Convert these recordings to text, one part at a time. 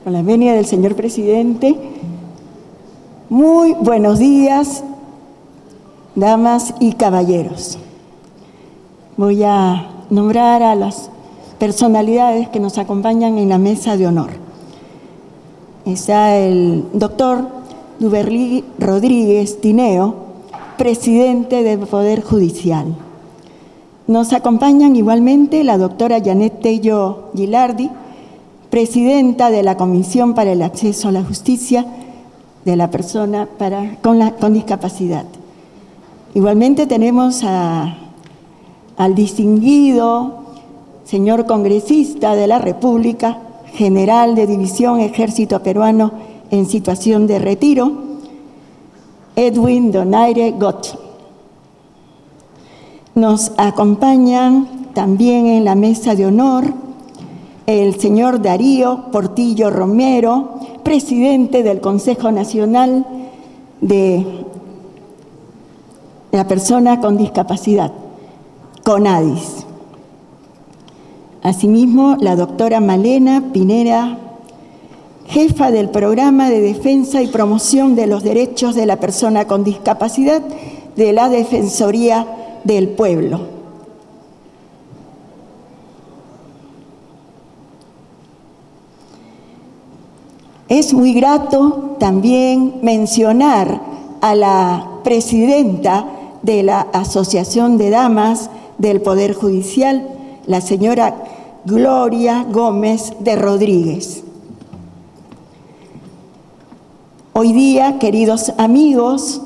Con la venia del señor presidente, muy buenos días, damas y caballeros. Voy a nombrar a las personalidades que nos acompañan en la mesa de honor. Está el doctor Duberly Rodríguez Tineo, presidente del Poder Judicial. Nos acompañan igualmente la doctora Janet Tello Gilardi, presidenta de la Comisión para el Acceso a la Justicia de la Persona con Discapacidad. Igualmente tenemos al distinguido señor congresista de la República, general de División Ejército Peruano en situación de retiro, Edwin Donaire Gottschalk. Nos acompañan también en la mesa de honor el señor Darío Portillo Romero, presidente del Consejo Nacional de la Persona con Discapacidad, CONADIS. Asimismo, la doctora Malena Pineda, jefa del Programa de Defensa y Promoción de los Derechos de la Persona con Discapacidad de la Defensoría del Pueblo. Es muy grato también mencionar a la presidenta de la Asociación de Damas del Poder Judicial, la señora Gloria Gómez de Rodríguez. Hoy día, queridos amigos,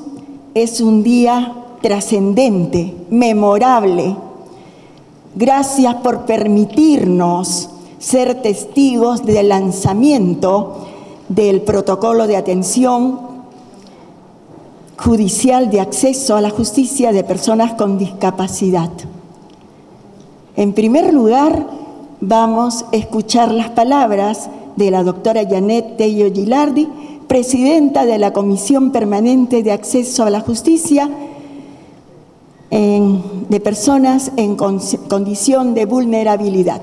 es un día trascendente, memorable. Gracias por permitirnos ser testigos del lanzamiento del protocolo de atención judicial de acceso a la justicia de personas con discapacidad. En primer lugar, vamos a escuchar las palabras de la doctora Janet Tello Gilardi, presidenta de la Comisión Permanente de Acceso a la Justicia de personas en condición de vulnerabilidad.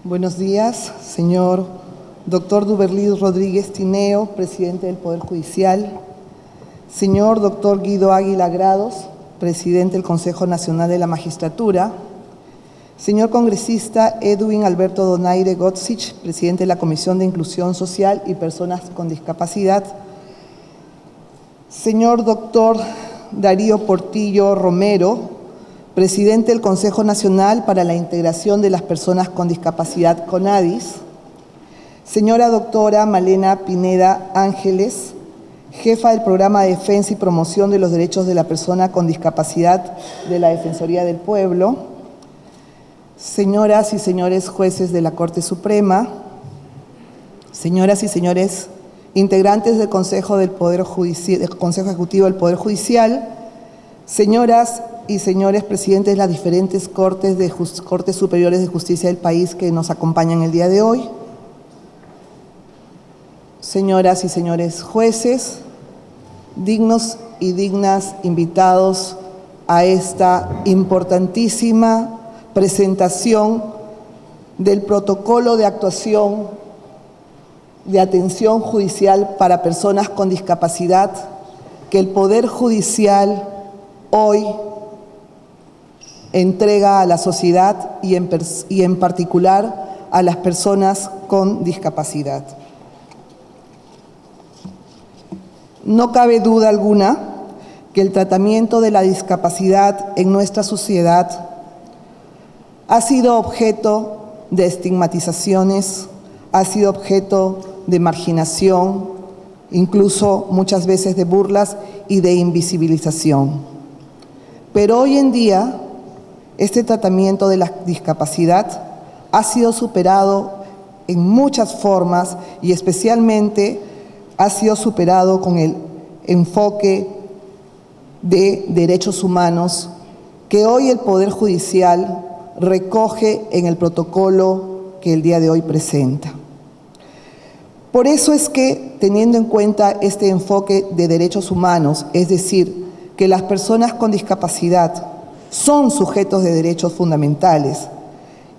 Buenos días, señor doctor Duberly Rodríguez Tineo, presidente del Poder Judicial, señor doctor Guido Águila Grados, presidente del Consejo Nacional de la Magistratura, señor congresista Edwin Alberto Donaire Gottschalk, presidente de la Comisión de Inclusión Social y Personas con Discapacidad, señor doctor Darío Portillo Romero, presidente del Consejo Nacional para la Integración de las Personas con Discapacidad, CONADIS, señora doctora Malena Pineda Ángeles, jefa del Programa de Defensa y Promoción de los Derechos de la Persona con Discapacidad de la Defensoría del Pueblo, señoras y señores jueces de la Corte Suprema, señoras y señores integrantes del Consejo Ejecutivo del Poder Judicial, señoras y señores presidentes de las diferentes cortes superiores de justicia del país que nos acompañan el día de hoy, señoras y señores jueces, dignos y dignas invitados a esta importantísima presentación del protocolo de actuación de atención judicial para personas con discapacidad que el Poder Judicial hoy entrega a la sociedad y en particular a las personas con discapacidad. No cabe duda alguna que el tratamiento de la discapacidad en nuestra sociedad ha sido objeto de estigmatizaciones, ha sido objeto de marginación, incluso muchas veces de burlas y de invisibilización. Pero hoy en día, este tratamiento de la discapacidad ha sido superado en muchas formas y especialmente ha sido superado con el enfoque de derechos humanos que hoy el Poder Judicial recoge en el protocolo que el día de hoy presenta. Por eso es que, teniendo en cuenta este enfoque de derechos humanos, es decir, que las personas con discapacidad son sujetos de derechos fundamentales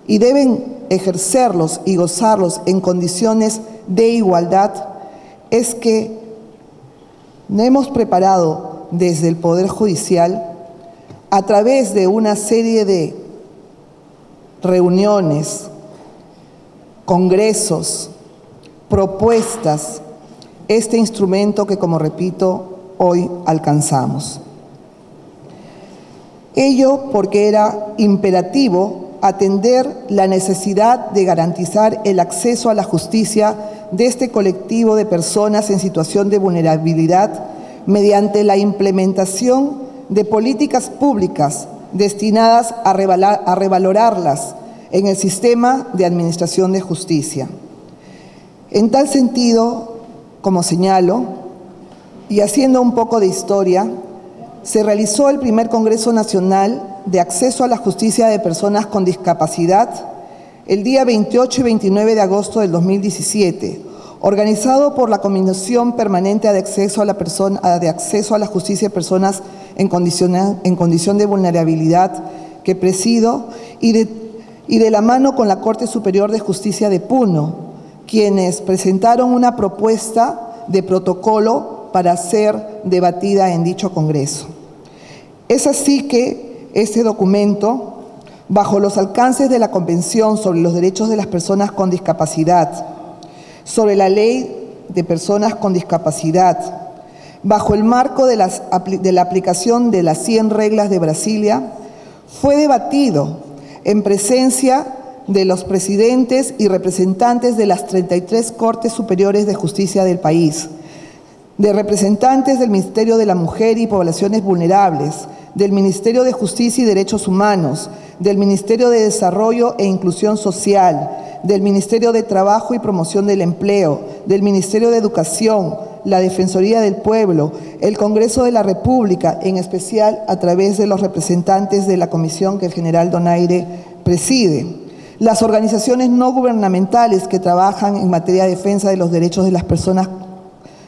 y deben ejercerlos y gozarlos en condiciones de igualdad, es que nos hemos preparado desde el Poder Judicial a través de una serie de reuniones, congresos, propuestas, este instrumento que, como repito, hoy alcanzamos. Ello porque era imperativo atender la necesidad de garantizar el acceso a la justicia de este colectivo de personas en situación de vulnerabilidad mediante la implementación de políticas públicas destinadas a revalorarlas en el sistema de administración de justicia. En tal sentido, como señalo, y haciendo un poco de historia, se realizó el primer Congreso Nacional de Acceso a la Justicia de Personas con Discapacidad el día 28 y 29 de agosto del 2017, organizado por la Comisión Permanente de Acceso a la Justicia de Personas en condición de vulnerabilidad que presido y de la mano con la Corte Superior de Justicia de Puno, quienes presentaron una propuesta de protocolo para ser debatida en dicho Congreso. Es así que este documento, bajo los alcances de la Convención sobre los Derechos de las Personas con Discapacidad, sobre la Ley de Personas con Discapacidad, bajo el marco de la aplicación de las 100 reglas de Brasilia, fue debatido en presencia de los presidentes y representantes de las 33 Cortes Superiores de Justicia del país, de representantes del Ministerio de la Mujer y Poblaciones Vulnerables, del Ministerio de Justicia y Derechos Humanos, del Ministerio de Desarrollo e Inclusión Social, del Ministerio de Trabajo y Promoción del Empleo, del Ministerio de Educación, la Defensoría del Pueblo, el Congreso de la República, en especial a través de los representantes de la comisión que el general Donaire preside, las organizaciones no gubernamentales que trabajan en materia de defensa de los derechos de las personas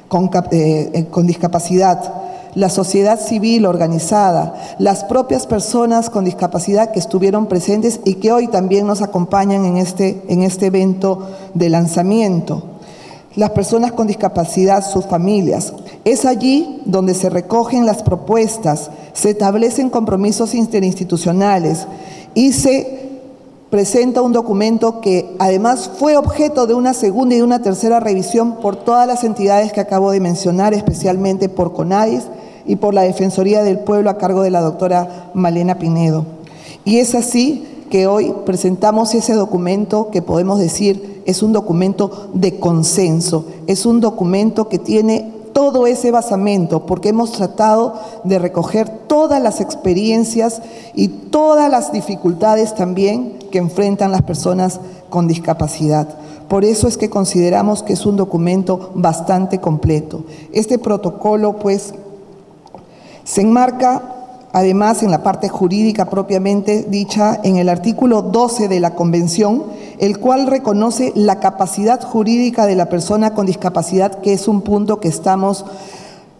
con discapacidad, la sociedad civil organizada, las propias personas con discapacidad que estuvieron presentes y que hoy también nos acompañan en este evento de lanzamiento, las personas con discapacidad, sus familias. Es allí donde se recogen las propuestas, se establecen compromisos interinstitucionales y se presenta un documento que además fue objeto de una segunda y una tercera revisión por todas las entidades que acabo de mencionar, especialmente por CONADIS y por la Defensoría del Pueblo a cargo de la doctora Malena Pinedo. Y es así que hoy presentamos ese documento que podemos decir es un documento de consenso, es un documento que tiene todo ese basamento, porque hemos tratado de recoger todas las experiencias y todas las dificultades también que enfrentan las personas con discapacidad. Por eso es que consideramos que es un documento bastante completo. Este protocolo, pues, se enmarca, además, en la parte jurídica propiamente dicha, en el artículo 12 de la Convención, el cual reconoce la capacidad jurídica de la persona con discapacidad, que es un punto que estamos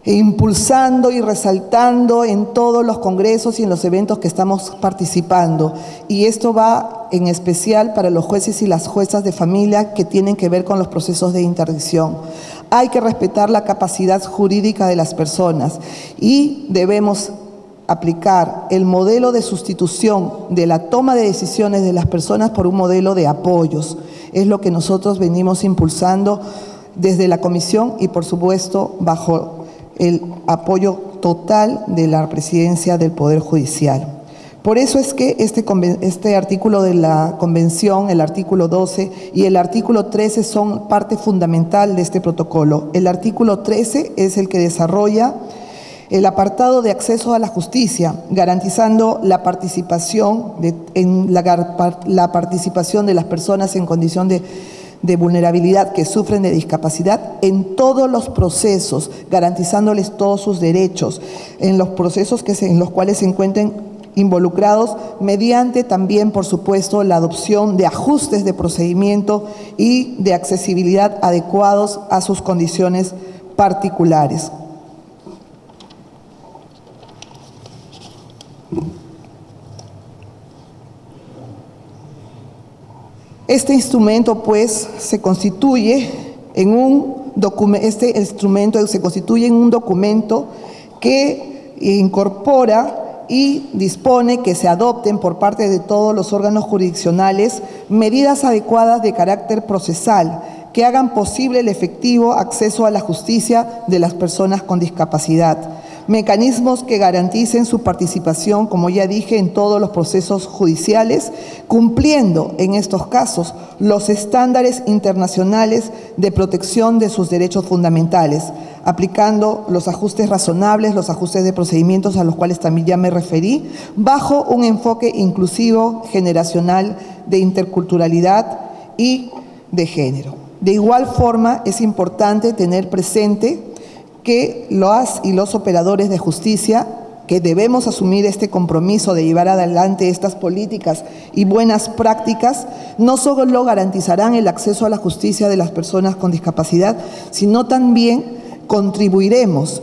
impulsando y resaltando en todos los congresos y en los eventos que estamos participando. Y esto va en especial para los jueces y las juezas de familia que tienen que ver con los procesos de interdicción. Hay que respetar la capacidad jurídica de las personas y debemos aplicar el modelo de sustitución de la toma de decisiones de las personas por un modelo de apoyos. Es lo que nosotros venimos impulsando desde la comisión y, por supuesto, bajo el apoyo total de la presidencia del Poder Judicial. Por eso es que este artículo de la Convención, el artículo 12 y el artículo 13 son parte fundamental de este protocolo. El artículo 13 es el que desarrolla el apartado de acceso a la justicia, garantizando la participación la participación de las personas en condición de vulnerabilidad que sufren de discapacidad en todos los procesos, garantizándoles todos sus derechos, en los procesos en los cuales se encuentren involucrados, mediante también, por supuesto, la adopción de ajustes de procedimiento y de accesibilidad adecuados a sus condiciones particulares. Este instrumento, pues, se constituye en un documento que incorpora y dispone que se adopten por parte de todos los órganos jurisdiccionales medidas adecuadas de carácter procesal que hagan posible el efectivo acceso a la justicia de las personas con discapacidad. Mecanismos que garanticen su participación, como ya dije, en todos los procesos judiciales, cumpliendo en estos casos los estándares internacionales de protección de sus derechos fundamentales, aplicando los ajustes razonables, los ajustes de procedimientos a los cuales también ya me referí, bajo un enfoque inclusivo, generacional, de interculturalidad y de género. De igual forma, es importante tener presente que las y los operadores de justicia, que debemos asumir este compromiso de llevar adelante estas políticas y buenas prácticas, no solo garantizarán el acceso a la justicia de las personas con discapacidad, sino también contribuiremos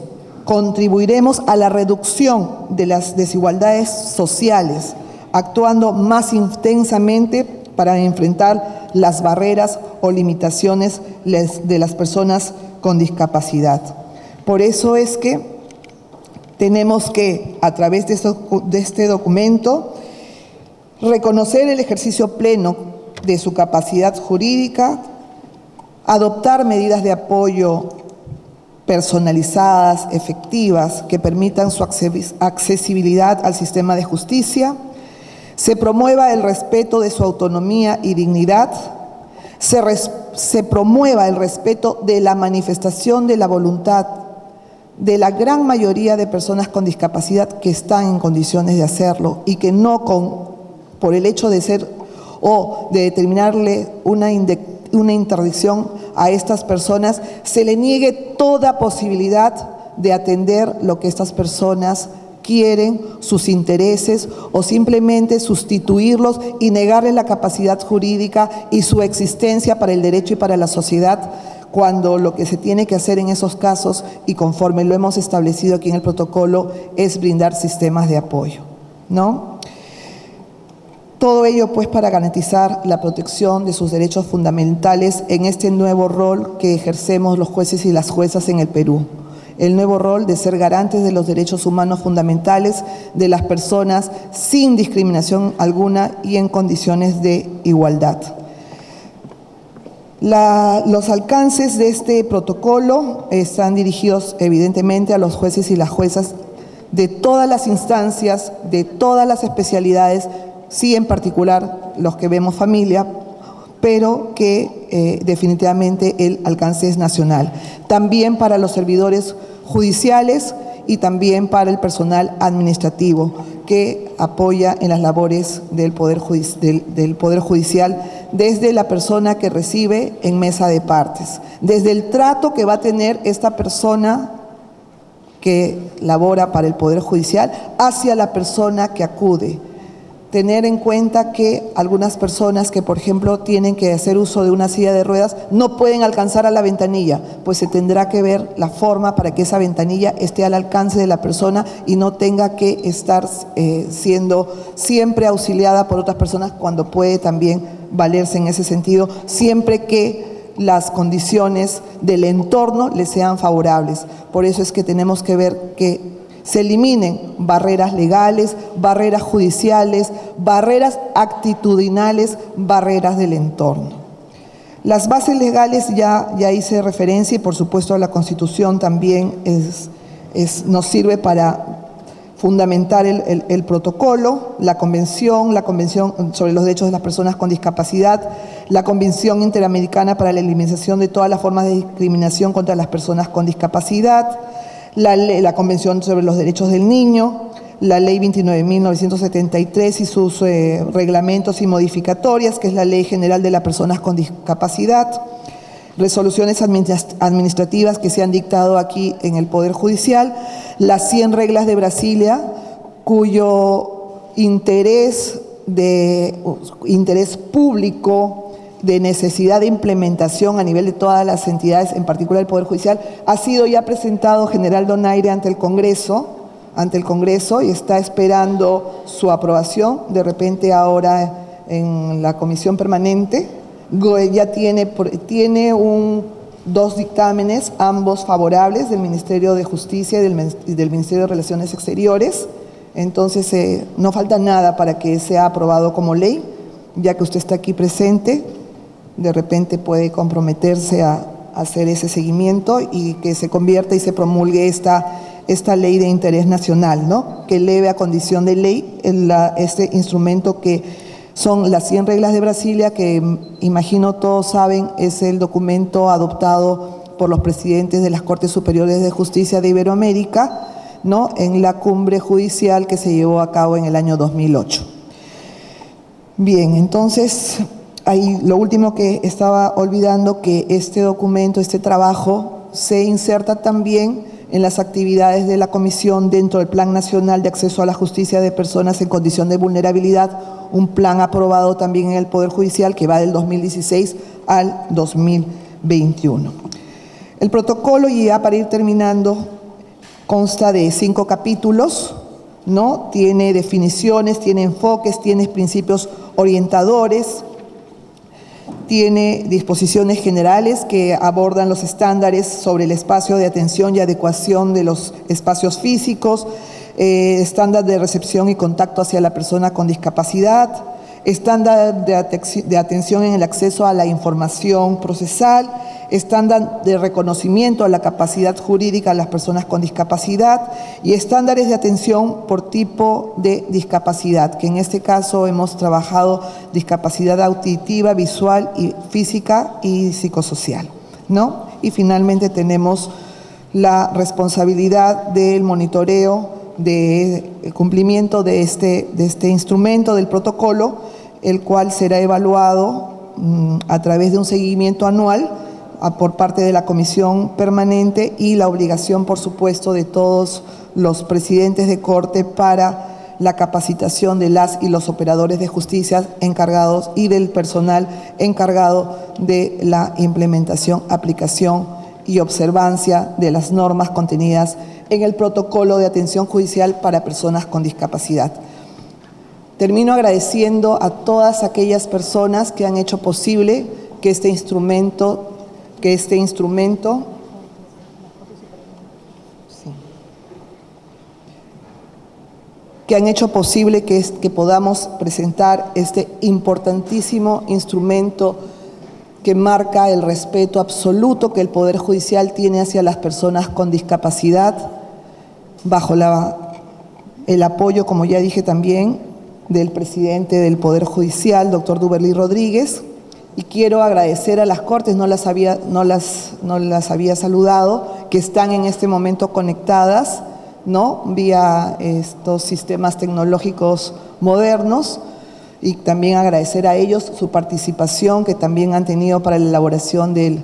a la reducción de las desigualdades sociales, actuando más intensamente para enfrentar las barreras o limitaciones de las personas con discapacidad. Por eso es que tenemos que, a través de este documento, reconocer el ejercicio pleno de su capacidad jurídica, adoptar medidas de apoyo personalizadas, efectivas, que permitan su accesibilidad al sistema de justicia, se promueva el respeto de su autonomía y dignidad, se promueva el respeto de la manifestación de la voluntad de la gran mayoría de personas con discapacidad que están en condiciones de hacerlo y que no por el hecho de ser o de determinarle una interdicción a estas personas, se le niegue toda posibilidad de atender lo que estas personas quieren, sus intereses, o simplemente sustituirlos y negarles la capacidad jurídica y su existencia para el derecho y para la sociedad, cuando lo que se tiene que hacer en esos casos, y conforme lo hemos establecido aquí en el protocolo, es brindar sistemas de apoyo, ¿no? Todo ello, pues, para garantizar la protección de sus derechos fundamentales en este nuevo rol que ejercemos los jueces y las juezas en el Perú. El nuevo rol de ser garantes de los derechos humanos fundamentales de las personas sin discriminación alguna y en condiciones de igualdad. Los alcances de este protocolo están dirigidos evidentemente a los jueces y las juezas de todas las instancias, de todas las especialidades, sí en particular los que vemos familia, pero que definitivamente el alcance es nacional. También para los servidores judiciales y también para el personal administrativo que apoya en las labores del Poder Judicial, desde la persona que recibe en mesa de partes, desde el trato que va a tener esta persona que labora para el Poder Judicial hacia la persona que acude. Tener en cuenta que algunas personas que, por ejemplo, tienen que hacer uso de una silla de ruedas no pueden alcanzar a la ventanilla, pues se tendrá que ver la forma para que esa ventanilla esté al alcance de la persona y no tenga que estar siendo siempre auxiliada por otras personas, cuando puede también valerse en ese sentido, siempre que las condiciones del entorno le sean favorables. Por eso es que tenemos que ver que se eliminen barreras legales, barreras judiciales, barreras actitudinales, barreras del entorno. Las bases legales ya hice referencia, y por supuesto la Constitución también nos sirve para fundamentar el protocolo, la Convención sobre los Derechos de las Personas con Discapacidad, la Convención Interamericana para la Eliminación de todas las formas de discriminación contra las personas con discapacidad, la Convención sobre los Derechos del Niño, la Ley 29.973 y sus reglamentos y modificatorias, que es la Ley General de las Personas con Discapacidad, resoluciones administrativas que se han dictado aquí en el Poder Judicial, las 100 reglas de Brasilia, cuyo interés público de necesidad de implementación a nivel de todas las entidades, en particular el Poder Judicial, ha sido ya presentado general donaire ante el Congreso y está esperando su aprobación. De repente ahora en la comisión permanente ya tiene dos dictámenes, ambos favorables, del Ministerio de Justicia y del Ministerio de Relaciones Exteriores. Entonces no falta nada para que sea aprobado como ley. Ya que usted está aquí presente, de repente puede comprometerse a hacer ese seguimiento y que se convierta y se promulgue esta ley de interés nacional, ¿no? Que eleve a condición de ley este instrumento que son las 100 reglas de Brasilia, que imagino todos saben es el documento adoptado por los presidentes de las Cortes Superiores de Justicia de Iberoamérica, ¿no? En la cumbre judicial que se llevó a cabo en el año 2008. Bien, entonces, ahí lo último que estaba olvidando, que este documento, este trabajo, se inserta también en las actividades de la Comisión dentro del Plan Nacional de Acceso a la Justicia de Personas en Condición de Vulnerabilidad, un plan aprobado también en el Poder Judicial que va del 2016 al 2021. El protocolo, y ya para ir terminando, consta de 5 capítulos, ¿no? Tiene definiciones, tiene enfoques, tiene principios orientadores, tiene disposiciones generales que abordan los estándares sobre el espacio de atención y adecuación de los espacios físicos, estándar de recepción y contacto hacia la persona con discapacidad, estándar de atención en el acceso a la información procesal, estándar de reconocimiento a la capacidad jurídica de las personas con discapacidad y estándares de atención por tipo de discapacidad, que en este caso hemos trabajado discapacidad auditiva, visual y física y psicosocial, ¿no? Y finalmente tenemos la responsabilidad del monitoreo de cumplimiento de este instrumento, del protocolo, el cual será evaluado a través de un seguimiento anual por parte de la Comisión Permanente y la obligación, por supuesto, de todos los presidentes de Corte para la capacitación de las y los operadores de justicia encargados y del personal encargado de la implementación, aplicación y observancia de las normas contenidas en el protocolo de atención judicial para personas con discapacidad. Termino agradeciendo a todas aquellas personas que han hecho posible que este instrumento que podamos presentar este importantísimo instrumento que marca el respeto absoluto que el Poder Judicial tiene hacia las personas con discapacidad, bajo el apoyo, como ya dije también, del presidente del Poder Judicial, doctor Duberly Rodríguez. Y quiero agradecer a las Cortes, no las había saludado, que están en este momento conectadas, ¿no? Vía estos sistemas tecnológicos modernos, y también agradecer a ellos su participación que también han tenido para la elaboración del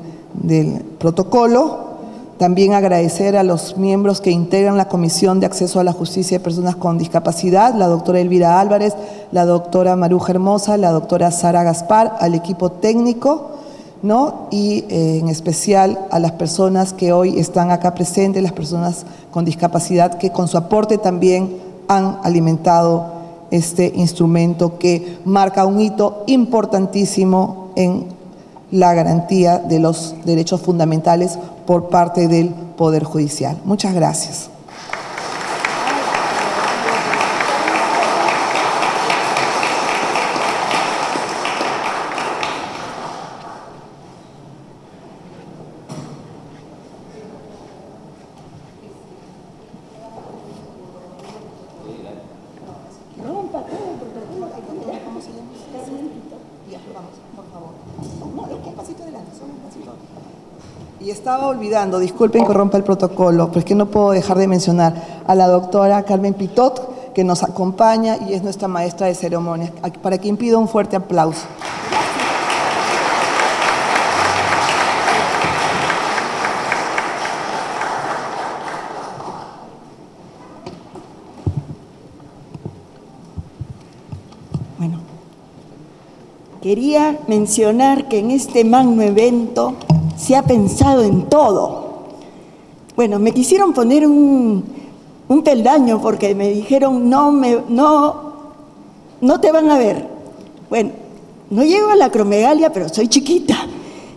protocolo. También agradecer a los miembros que integran la Comisión de Acceso a la Justicia de Personas con Discapacidad, la doctora Elvira Álvarez, la doctora Maruja Hermosa, la doctora Sara Gaspar, al equipo técnico, ¿no? Y en especial a las personas que hoy están acá presentes, las personas con discapacidad que con su aporte también han alimentado este instrumento que marca un hito importantísimo en la garantía de los derechos fundamentales por parte del Poder Judicial. Muchas gracias. Y estaba olvidando, disculpen que rompa el protocolo, pero es que no puedo dejar de mencionar a la doctora Carmen Pitot, que nos acompaña y es nuestra maestra de ceremonias, para quien pido un fuerte aplauso. Bueno, quería mencionar que en este magno evento se ha pensado en todo. Bueno, me quisieron poner un peldaño porque me dijeron no te van a ver. Bueno, no llego a la acromegalia, pero soy chiquita.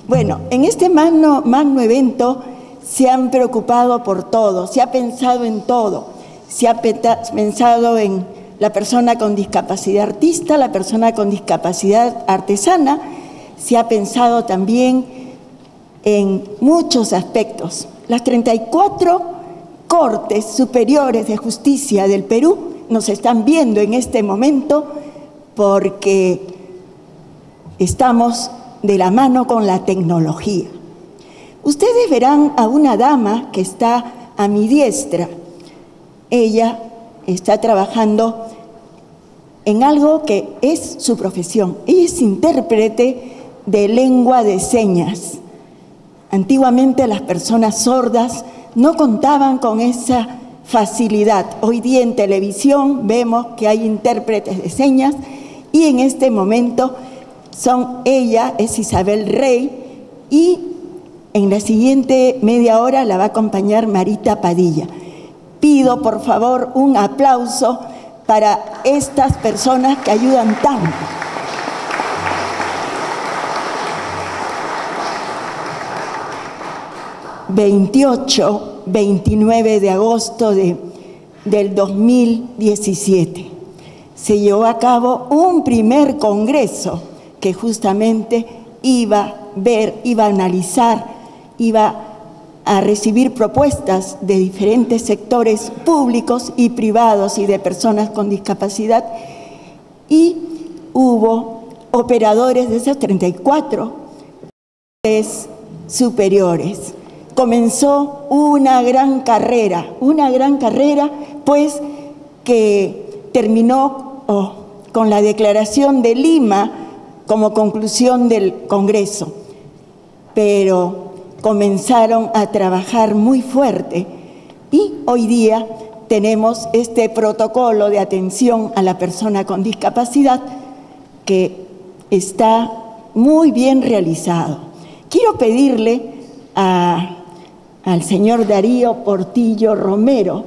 Bueno, en este magno evento se han preocupado por todo, se ha pensado en todo. Se ha pensado en la persona con discapacidad artista, la persona con discapacidad artesana, se ha pensado también en muchos aspectos. Las 34 Cortes Superiores de Justicia del Perú nos están viendo en este momento porque estamos de la mano con la tecnología. Ustedes verán a una dama que está a mi diestra. Ella está trabajando en algo que es su profesión. Ella es intérprete de lengua de señas. Antiguamente las personas sordas no contaban con esa facilidad. Hoy día en televisión vemos que hay intérpretes de señas y en este momento ella es Isabel Rey y en la siguiente media hora la va a acompañar Marita Padilla. Pido por favor un aplauso para estas personas que ayudan tanto. ...28-29 de agosto del 2017... se llevó a cabo un primer congreso que justamente iba a analizar, iba a recibir propuestas de diferentes sectores públicos y privados y de personas con discapacidad, y hubo operadores de esas 34 superiores. Comenzó una gran carrera, pues que terminó con la Declaración de Lima como conclusión del Congreso, pero comenzaron a trabajar muy fuerte y hoy día tenemos este protocolo de atención a la persona con discapacidad que está muy bien realizado. Quiero pedirle al señor Darío Portillo Romero,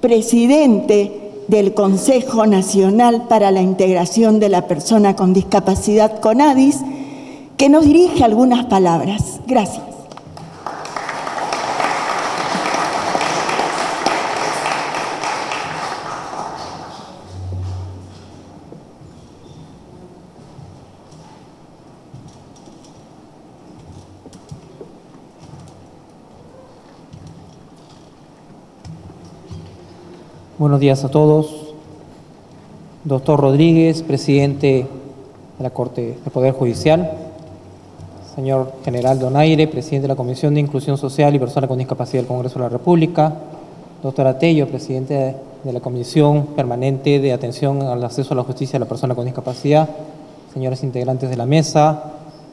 presidente del Consejo Nacional para la Integración de la Persona con Discapacidad, CONADIS, que nos dirige algunas palabras. Gracias. Buenos días a todos. Doctor Rodríguez, presidente de la Corte de Poder Judicial. Señor General Donaire, presidente de la Comisión de Inclusión Social y Personas con Discapacidad del Congreso de la República. Doctora Tello, presidente de la Comisión Permanente de Atención al Acceso a la Justicia de la Persona con Discapacidad. Señores integrantes de la mesa,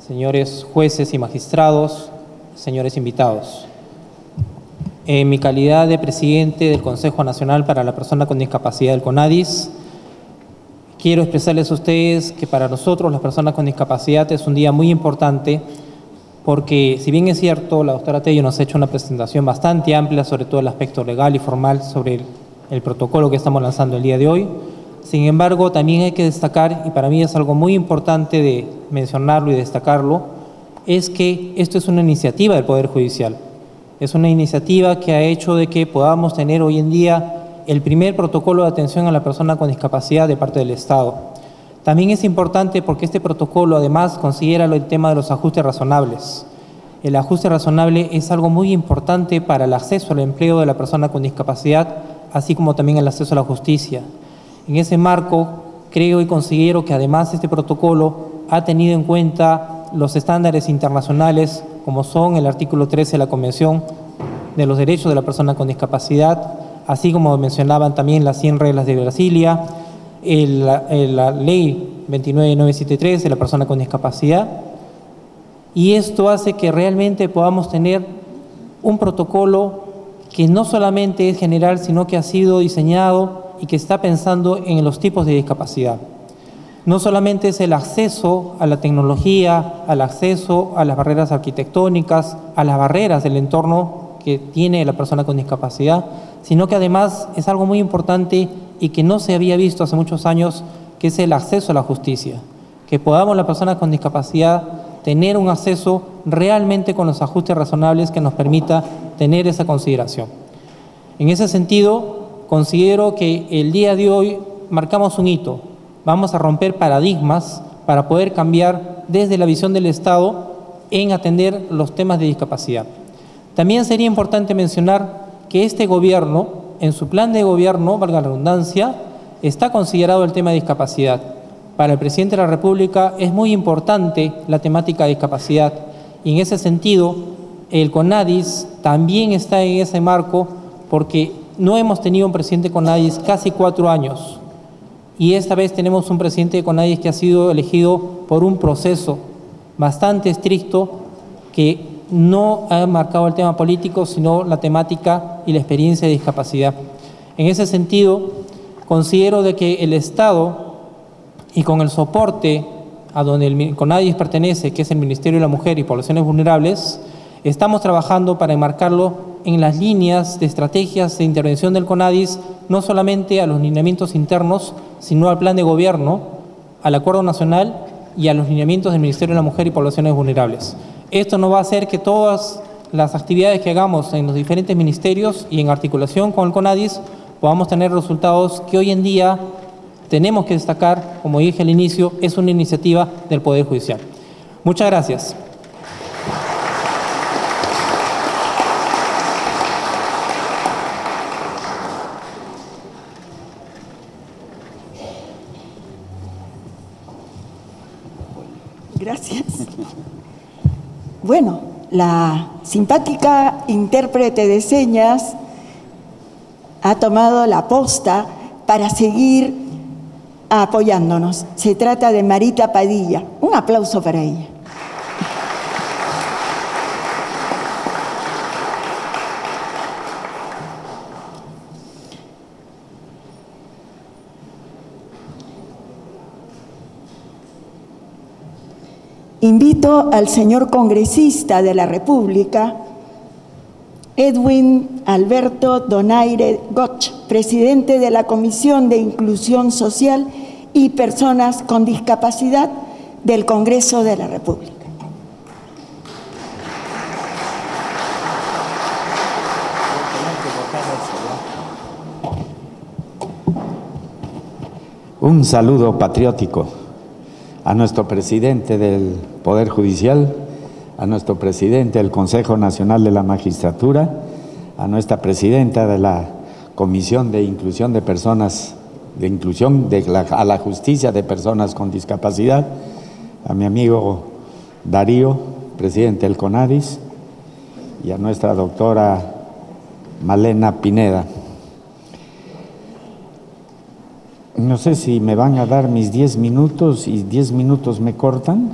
señores jueces y magistrados, señores invitados. En mi calidad de presidente del Consejo Nacional para la Persona con Discapacidad del CONADIS, quiero expresarles a ustedes que para nosotros, las personas con discapacidad, es un día muy importante porque, si bien es cierto, la doctora Tello nos ha hecho una presentación bastante amplia sobre todo el aspecto legal y formal sobre el protocolo que estamos lanzando el día de hoy. Sin embargo, también hay que destacar, y para mí es algo muy importante de mencionarlo y destacarlo, es que esto es una iniciativa del Poder Judicial. Es una iniciativa que ha hecho de que podamos tener hoy en día el primer protocolo de atención a la persona con discapacidad de parte del Estado. También es importante porque este protocolo además considera el tema de los ajustes razonables. El ajuste razonable es algo muy importante para el acceso al empleo de la persona con discapacidad, así como también el acceso a la justicia. En ese marco, creo y considero que además este protocolo ha tenido en cuenta los estándares internacionales como son el artículo 13 de la Convención de los Derechos de la Persona con Discapacidad, así como mencionaban también las 100 reglas de Brasilia, la ley 29973 de la persona con discapacidad, y esto hace que realmente podamos tener un protocolo que no solamente es general, sino que ha sido diseñado y que está pensando en los tipos de discapacidad. No solamente es el acceso a la tecnología, al acceso a las barreras arquitectónicas, a las barreras del entorno que tiene la persona con discapacidad, sino que además es algo muy importante y que no se había visto hace muchos años, que es el acceso a la justicia. Que podamos las personas con discapacidad tener un acceso realmente con los ajustes razonables que nos permita tener esa consideración. En ese sentido, considero que el día de hoy marcamos un hito. Vamos a romper paradigmas para poder cambiar desde la visión del Estado en atender los temas de discapacidad. También sería importante mencionar que este gobierno, en su plan de gobierno, valga la redundancia, está considerado el tema de discapacidad. Para el presidente de la República es muy importante la temática de discapacidad y en ese sentido el CONADIS también está en ese marco porque no hemos tenido un presidente CONADIS casi 4 años y esta vez tenemos un presidente de CONADIS que ha sido elegido por un proceso bastante estricto que no ha marcado el tema político sino la temática y la experiencia de discapacidad. En ese sentido considero de que el Estado y con el soporte a donde el CONADIS pertenece, que es el Ministerio de la Mujer y Poblaciones Vulnerables, estamos trabajando para enmarcarlo en las líneas de estrategias de intervención del CONADIS, no solamente a los lineamientos internos, sino al plan de gobierno, al acuerdo nacional y a los lineamientos del Ministerio de la Mujer y Poblaciones Vulnerables. Esto nos va a hacer que todas las actividades que hagamos en los diferentes ministerios y en articulación con el CONADIS podamos tener resultados que hoy en día tenemos que destacar, como dije al inicio, es una iniciativa del Poder Judicial. Muchas gracias. Gracias. Bueno, la simpática intérprete de señas ha tomado la posta para seguir apoyándonos. Se trata de Marita Padilla. Un aplauso para ella. Invito al señor congresista de la República, Edwin Alberto Donaire Goch, presidente de la Comisión de Inclusión Social y Personas con Discapacidad del Congreso de la República. Un saludo patriótico a nuestro presidente del Poder Judicial, a nuestro presidente del Consejo Nacional de la Magistratura, a nuestra presidenta de la Comisión de Inclusión de Personas, a la Justicia de Personas con Discapacidad, a mi amigo Darío, presidente del CONADIS, y a nuestra doctora Malena Pineda. No sé si me van a dar mis 10 minutos y 10 minutos me cortan,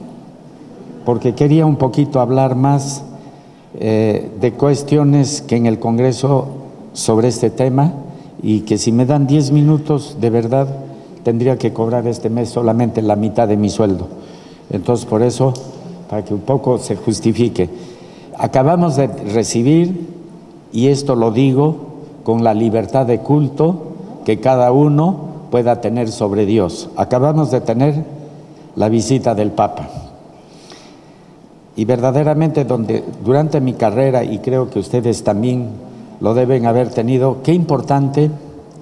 porque quería un poquito hablar más de cuestiones que en el Congreso sobre este tema y que si me dan 10 minutos, de verdad, tendría que cobrar este mes solamente la mitad de mi sueldo. Entonces, por eso, para que un poco se justifique. Acabamos de recibir, y esto lo digo, con la libertad de culto que cada uno pueda tener sobre Dios. Acabamos de tener la visita del Papa. Y verdaderamente durante mi carrera, y creo que ustedes también lo deben haber tenido, qué importante,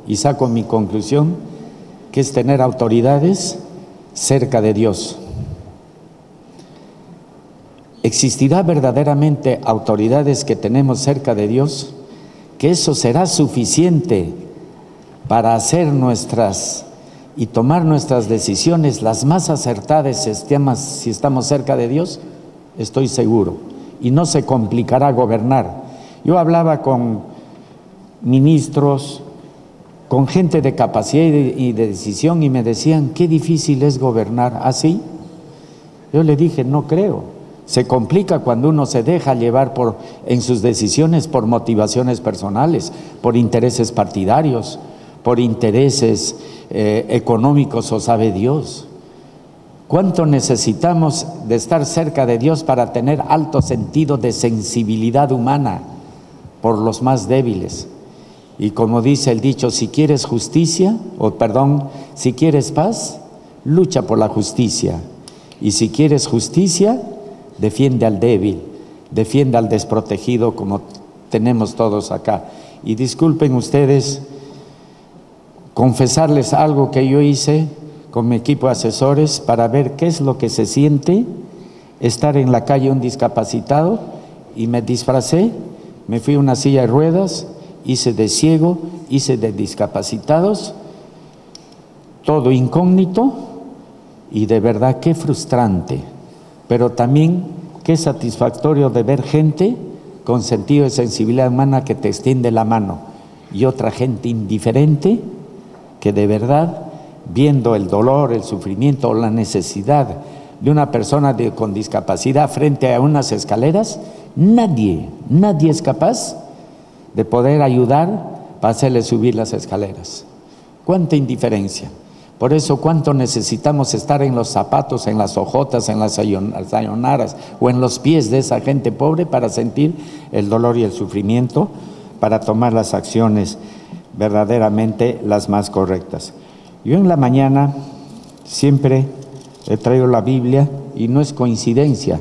y saco mi conclusión, que es tener autoridades cerca de Dios. ¿Existirá verdaderamente autoridades que tenemos cerca de Dios? Que eso será suficiente para hacer y tomar nuestras decisiones las más acertadas si estamos cerca de Dios, estoy seguro. y no se complicará gobernar. Yo hablaba con ministros, con gente de capacidad y de decisión, y me decían, qué difícil es gobernar. ¿Así? Yo le dije, no creo. Se complica cuando uno se deja llevar en sus decisiones por motivaciones personales, por intereses partidarios, por intereses económicos, o sabe Dios. ¿Cuánto necesitamos de estar cerca de Dios para tener alto sentido de sensibilidad humana por los más débiles? Y como dice el dicho, si quieres justicia, si quieres paz, lucha por la justicia. Y si quieres justicia, defiende al débil, defiende al desprotegido, como tenemos todos acá. Y disculpen ustedes, confesarles algo que yo hice con mi equipo de asesores para ver qué es lo que se siente estar en la calle un discapacitado, y me disfracé, me fui a una silla de ruedas, hice de ciego, hice de discapacitados, todo incógnito, y de verdad qué frustrante, pero también qué satisfactorio de ver gente con sentido de sensibilidad humana que te extiende la mano, y otra gente indiferente que de verdad, viendo el dolor, el sufrimiento o la necesidad de una persona con discapacidad frente a unas escaleras, nadie es capaz de poder ayudar para hacerle subir las escaleras. ¡Cuánta indiferencia! Por eso, cuánto necesitamos estar en los zapatos, en las ojotas, en las sayonaras o en los pies de esa gente pobre para sentir el dolor y el sufrimiento, para tomar las acciones verdaderamente las más correctas. Yo en la mañana siempre he traído la Biblia, y no es coincidencia,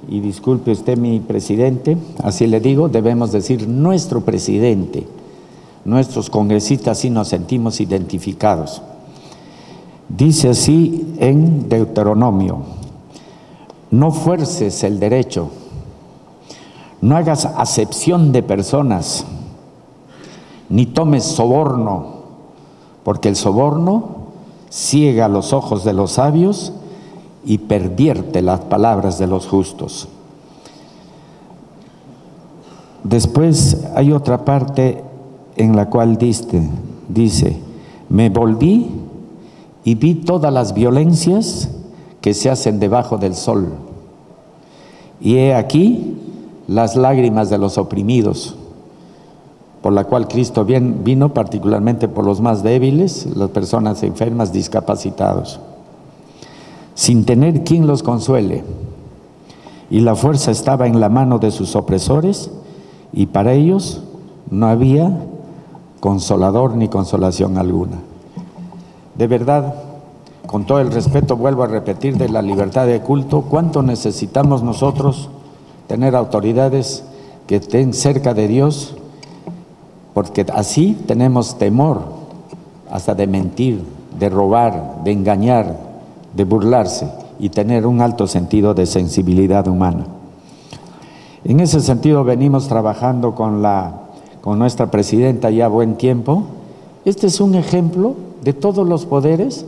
y disculpe usted mi presidente, así le digo, debemos decir nuestro presidente, nuestros congresistas, sí nos sentimos identificados. Dice así en Deuteronomio: no fuerces el derecho, no hagas acepción de personas, ni tomes soborno, porque el soborno ciega los ojos de los sabios y pervierte las palabras de los justos. Después hay otra parte en la cual dice, me volví y vi todas las violencias que se hacen debajo del sol, y he aquí las lágrimas de los oprimidos, por la cual Cristo vino particularmente por los más débiles, las personas enfermas, discapacitados, sin tener quien los consuele, y la fuerza estaba en la mano de sus opresores, y para ellos no había consolador ni consolación alguna. De verdad, con todo el respeto, vuelvo a repetir, de la libertad de culto, ¿cuánto necesitamos nosotros tener autoridades que estén cerca de Dios? Porque así tenemos temor hasta de mentir, de robar, de engañar, de burlarse, y tener un alto sentido de sensibilidad humana. En ese sentido venimos trabajando con nuestra presidenta ya buen tiempo. Este es un ejemplo de todos los poderes,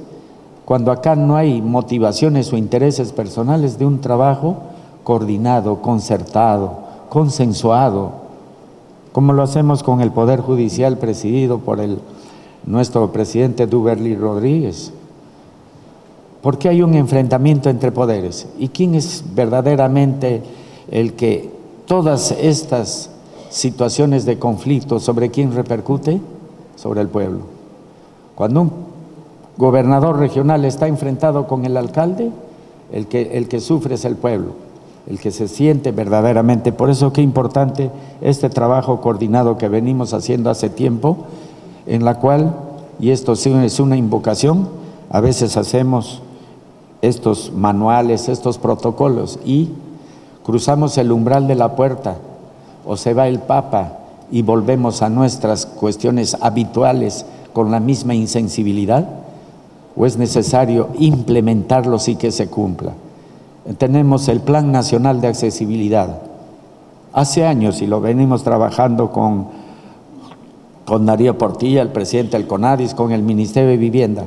cuando acá no hay motivaciones o intereses personales, de un trabajo coordinado, concertado, consensuado, como lo hacemos con el Poder Judicial presidido por nuestro presidente Duberly Rodríguez. ¿Por qué hay un enfrentamiento entre poderes? ¿Y quién es verdaderamente el que todas estas situaciones de conflicto, sobre quién repercute? Sobre el pueblo. Cuando un gobernador regional está enfrentado con el alcalde, el que sufre es el pueblo, el que se siente verdaderamente. Por eso qué importante este trabajo coordinado que venimos haciendo hace tiempo, en la cual, y esto sí es una invocación, a veces hacemos estos manuales, estos protocolos, y cruzamos el umbral de la puerta, o se va el Papa y volvemos a nuestras cuestiones habituales con la misma insensibilidad, o es necesario implementarlos y que se cumpla. Tenemos el Plan Nacional de Accesibilidad, hace años, y lo venimos trabajando con Darío Portilla, el presidente del CONADIS, con el Ministerio de Vivienda.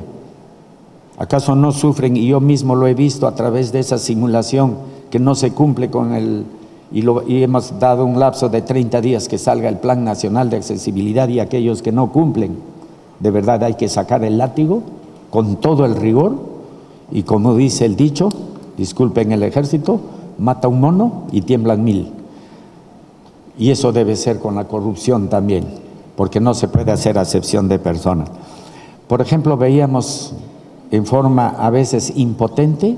¿Acaso no sufren? Y yo mismo lo he visto a través de esa simulación que no se cumple con el y hemos dado un lapso de 30 días que salga el Plan Nacional de Accesibilidad, y aquellos que no cumplen, de verdad hay que sacar el látigo con todo el rigor, y como dice el dicho, disculpen el ejército, mata un mono y tiemblan 1000. Y eso debe ser con la corrupción también, porque no se puede hacer acepción de personas. Por ejemplo, veíamos en forma a veces impotente,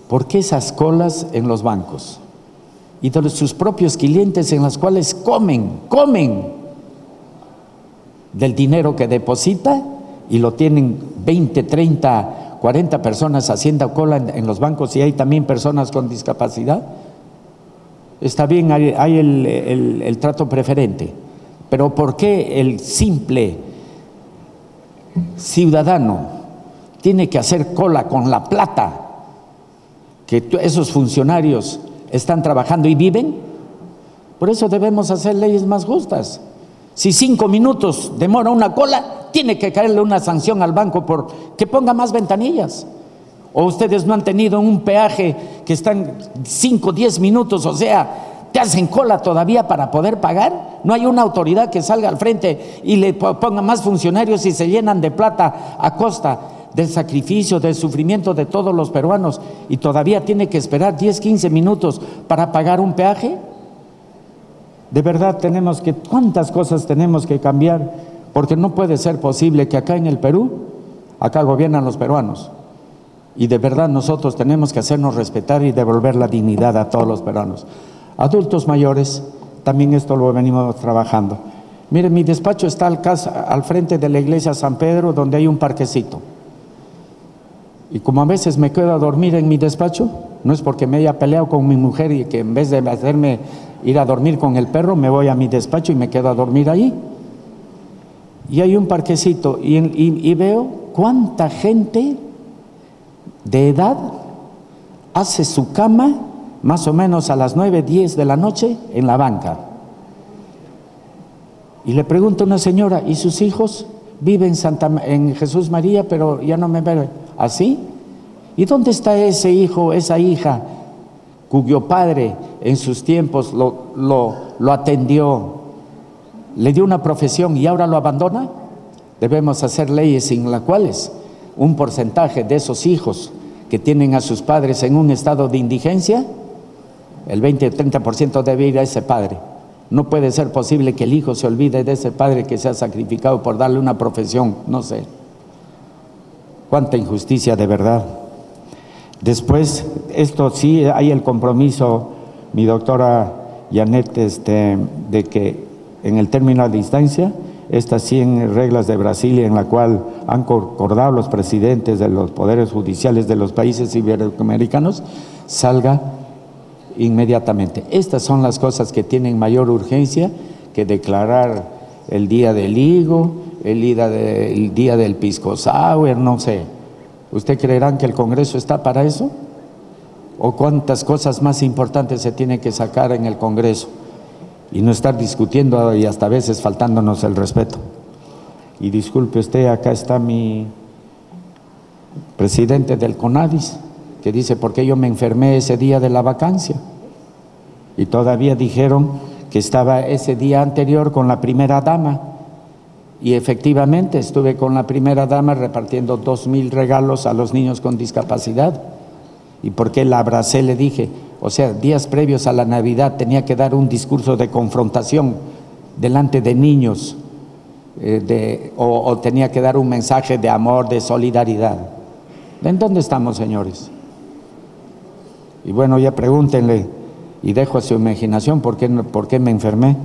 ¿por qué esas colas en los bancos? Y de sus propios clientes en las cuales comen del dinero que deposita, y lo tienen 20, 30, 40 personas haciendo cola en los bancos, y hay también personas con discapacidad. Está bien, hay el trato preferente, pero ¿por qué el simple ciudadano tiene que hacer cola con la plata que esos funcionarios están trabajando y viven? Por eso debemos hacer leyes más justas. Si 5 minutos demora una cola, tiene que caerle una sanción al banco por que ponga más ventanillas. O ustedes no han tenido un peaje que están 5, 10 minutos, o sea, te hacen cola todavía para poder pagar. No hay una autoridad que salga al frente y le ponga más funcionarios y se llenan de plata a costa del sacrificio, del sufrimiento de todos los peruanos, y todavía tiene que esperar 10, 15 minutos para pagar un peaje. De verdad ¿cuántas cosas tenemos que cambiar? Porque no puede ser posible que acá en el Perú, acá gobiernan los peruanos, y de verdad nosotros tenemos que hacernos respetar y devolver la dignidad a todos los peruanos. Adultos mayores, también esto lo venimos trabajando. Miren, mi despacho está al frente de la iglesia San Pedro, donde hay un parquecito. Y como a veces me quedo a dormir en mi despacho, no es porque me haya peleado con mi mujer y que en vez de hacerme ir a dormir con el perro, me voy a mi despacho y me quedo a dormir ahí. Y hay un parquecito y veo cuánta gente de edad hace su cama más o menos a las 9, 10 de la noche en la banca. Y le pregunto a una señora, ¿y sus hijos? Vive en Jesús María, pero ya no me ve así. ¿Y dónde está ese hijo, esa hija, cuyo padre en sus tiempos lo atendió, le dio una profesión y ahora lo abandona? Debemos hacer leyes en las cuales un porcentaje de esos hijos que tienen a sus padres en un estado de indigencia, el 20 o 30% debe ir a ese padre. No puede ser posible que el hijo se olvide de ese padre que se ha sacrificado por darle una profesión, no sé. Cuánta injusticia, de verdad. Después, esto sí, hay el compromiso, mi doctora Janet, de que en el término de instancia, estas 100 reglas de Brasilia, en la cual han concordado los presidentes de los poderes judiciales de los países iberoamericanos, salga inmediatamente. Estas son las cosas que tienen mayor urgencia que declarar el día del higo, el día del pisco sour, no sé. ¿Usted creerán que el Congreso está para eso? ¿O cuántas cosas más importantes se tienen que sacar en el Congreso? Y no estar discutiendo y hasta a veces faltándonos el respeto. Y disculpe usted, acá está mi presidente del CONADIS, que dice, ¿por qué yo me enfermé ese día de la vacancia? Y todavía dijeron que estaba ese día anterior con la primera dama. Y efectivamente estuve con la primera dama repartiendo 2,000 regalos a los niños con discapacidad. ¿Y por qué la abracé? Le dije, o sea, días previos a la Navidad tenía que dar un discurso de confrontación delante de niños, o tenía que dar un mensaje de amor, de solidaridad. ¿En dónde estamos, señores? Y bueno, ya pregúntenle, y dejo a su imaginación por qué me enfermé,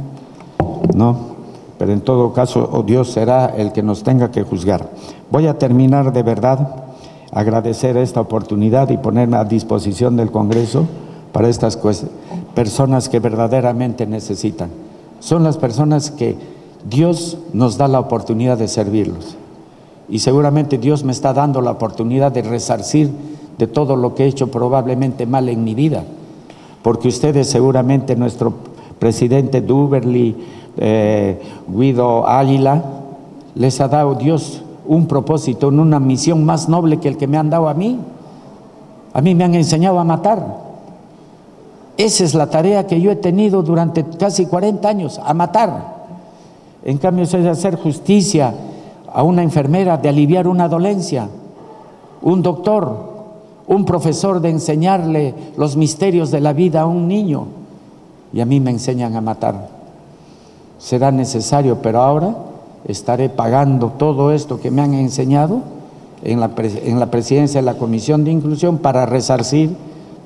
¿no? Pero en todo caso, Dios será el que nos tenga que juzgar. Voy a terminar de verdad, agradecer esta oportunidad y ponerme a disposición del Congreso para estas personas que verdaderamente necesitan. Son las personas que Dios nos da la oportunidad de servirlos. Y seguramente Dios me está dando la oportunidad de resarcir de todo lo que he hecho probablemente mal en mi vida. Porque ustedes seguramente, nuestro presidente Duberly, Guido Águila, les ha dado Dios un propósito, una misión más noble que el que me han dado a mí. A mí me han enseñado a matar. Esa es la tarea que yo he tenido durante casi 40 años, a matar. En cambio, eso es hacer justicia a una enfermera, de aliviar una dolencia, un doctor, un profesor, de enseñarle los misterios de la vida a un niño. Y a mí me enseñan a matar. Será necesario, pero ahora estaré pagando todo esto que me han enseñado en la presidencia de la Comisión de Inclusión para resarcir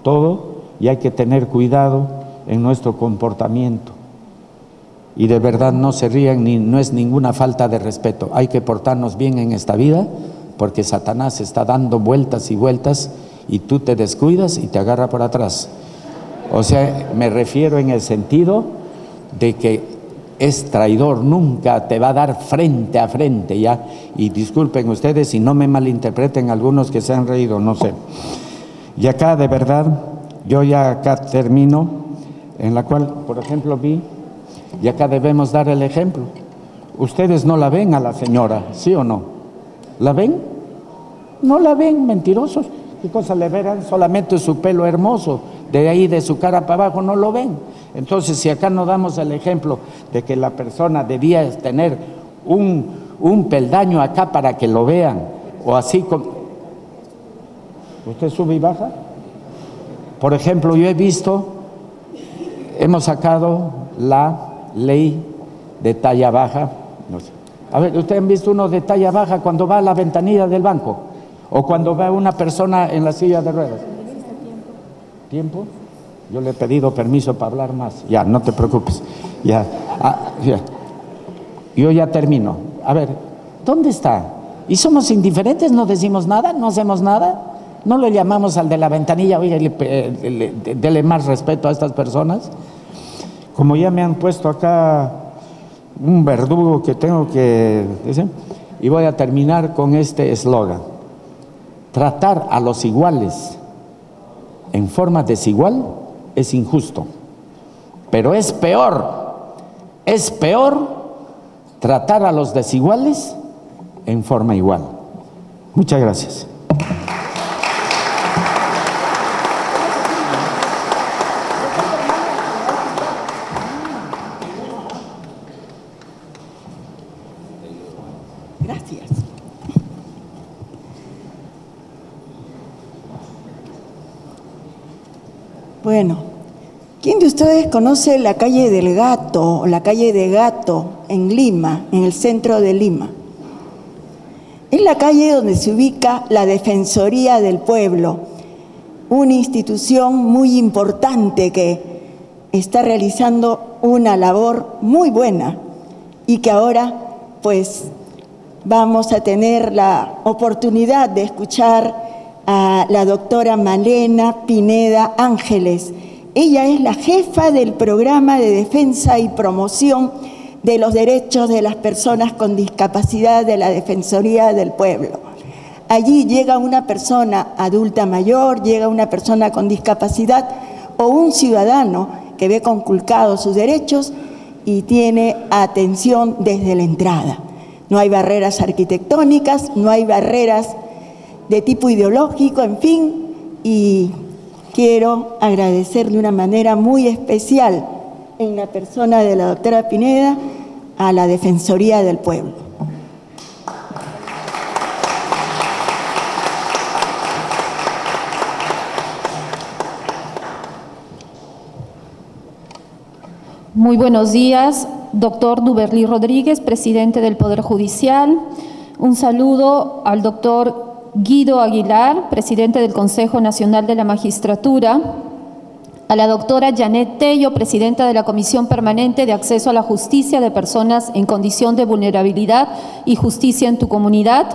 todo, y hay que tener cuidado en nuestro comportamiento. Y de verdad no se rían, no es ninguna falta de respeto. Hay que portarnos bien en esta vida, porque Satanás está dando vueltas y vueltas y tú te descuidas y te agarra por atrás. O sea, me refiero en el sentido de que es traidor, nunca te va a dar frente a frente, ¿ya? Y disculpen ustedes si no me malinterpreten algunos que se han reído, no sé. Y acá de verdad, yo ya acá termino, en la cual, por ejemplo, vi, y acá debemos dar el ejemplo. Ustedes no la ven a la señora, ¿sí o no? ¿La ven? No la ven, mentirosos. ¿Qué cosa le verán? Solamente su pelo hermoso, de ahí de su cara para abajo no lo ven. Entonces, si acá no damos el ejemplo de que la persona debía tener un peldaño acá para que lo vean, o así como... ¿Usted sube y baja? Por ejemplo, yo he visto, hemos sacado la ley de talla baja. No sé. A ver, ¿ustedes han visto uno de talla baja cuando va a la ventanilla del banco? ¿O cuando va una persona en la silla de ruedas? ¿Tiempo? Yo le he pedido permiso para hablar más. Ya, no te preocupes. Ya. Ya. Yo ya termino. A ver, ¿dónde está? ¿Y somos indiferentes? ¿No decimos nada? ¿No hacemos nada? ¿No le llamamos al de la ventanilla? Oiga, dele más respeto a estas personas. Como ya me han puesto acá un verdugo que tengo que decir, y voy a terminar con este eslogan: tratar a los iguales en forma desigual es injusto, pero es peor tratar a los desiguales en forma igual. Muchas gracias. Gracias. Bueno, ¿quién de ustedes conoce la calle del Gato, o la calle de Gato, en Lima, en el centro de Lima? Es la calle donde se ubica la Defensoría del Pueblo, una institución muy importante que está realizando una labor muy buena y que ahora pues vamos a tener la oportunidad de escuchar a la doctora Malena Pineda Ángeles. Ella es la jefa del programa de defensa y promoción de los derechos de las personas con discapacidad de la Defensoría del Pueblo. Allí llega una persona adulta mayor, llega una persona con discapacidad o un ciudadano que ve conculcados sus derechos y tiene atención desde la entrada. No hay barreras arquitectónicas, no hay barreras de tipo ideológico, en fin, y quiero agradecer de una manera muy especial, en la persona de la doctora Pineda, a la Defensoría del Pueblo. Muy buenos días, doctor Duberly Rodríguez, presidente del Poder Judicial. Un saludo al doctor Guido Aguilar, presidente del Consejo Nacional de la Magistratura, a la doctora Janet Tello, presidenta de la Comisión Permanente de Acceso a la Justicia de Personas en Condición de Vulnerabilidad y Justicia en tu Comunidad,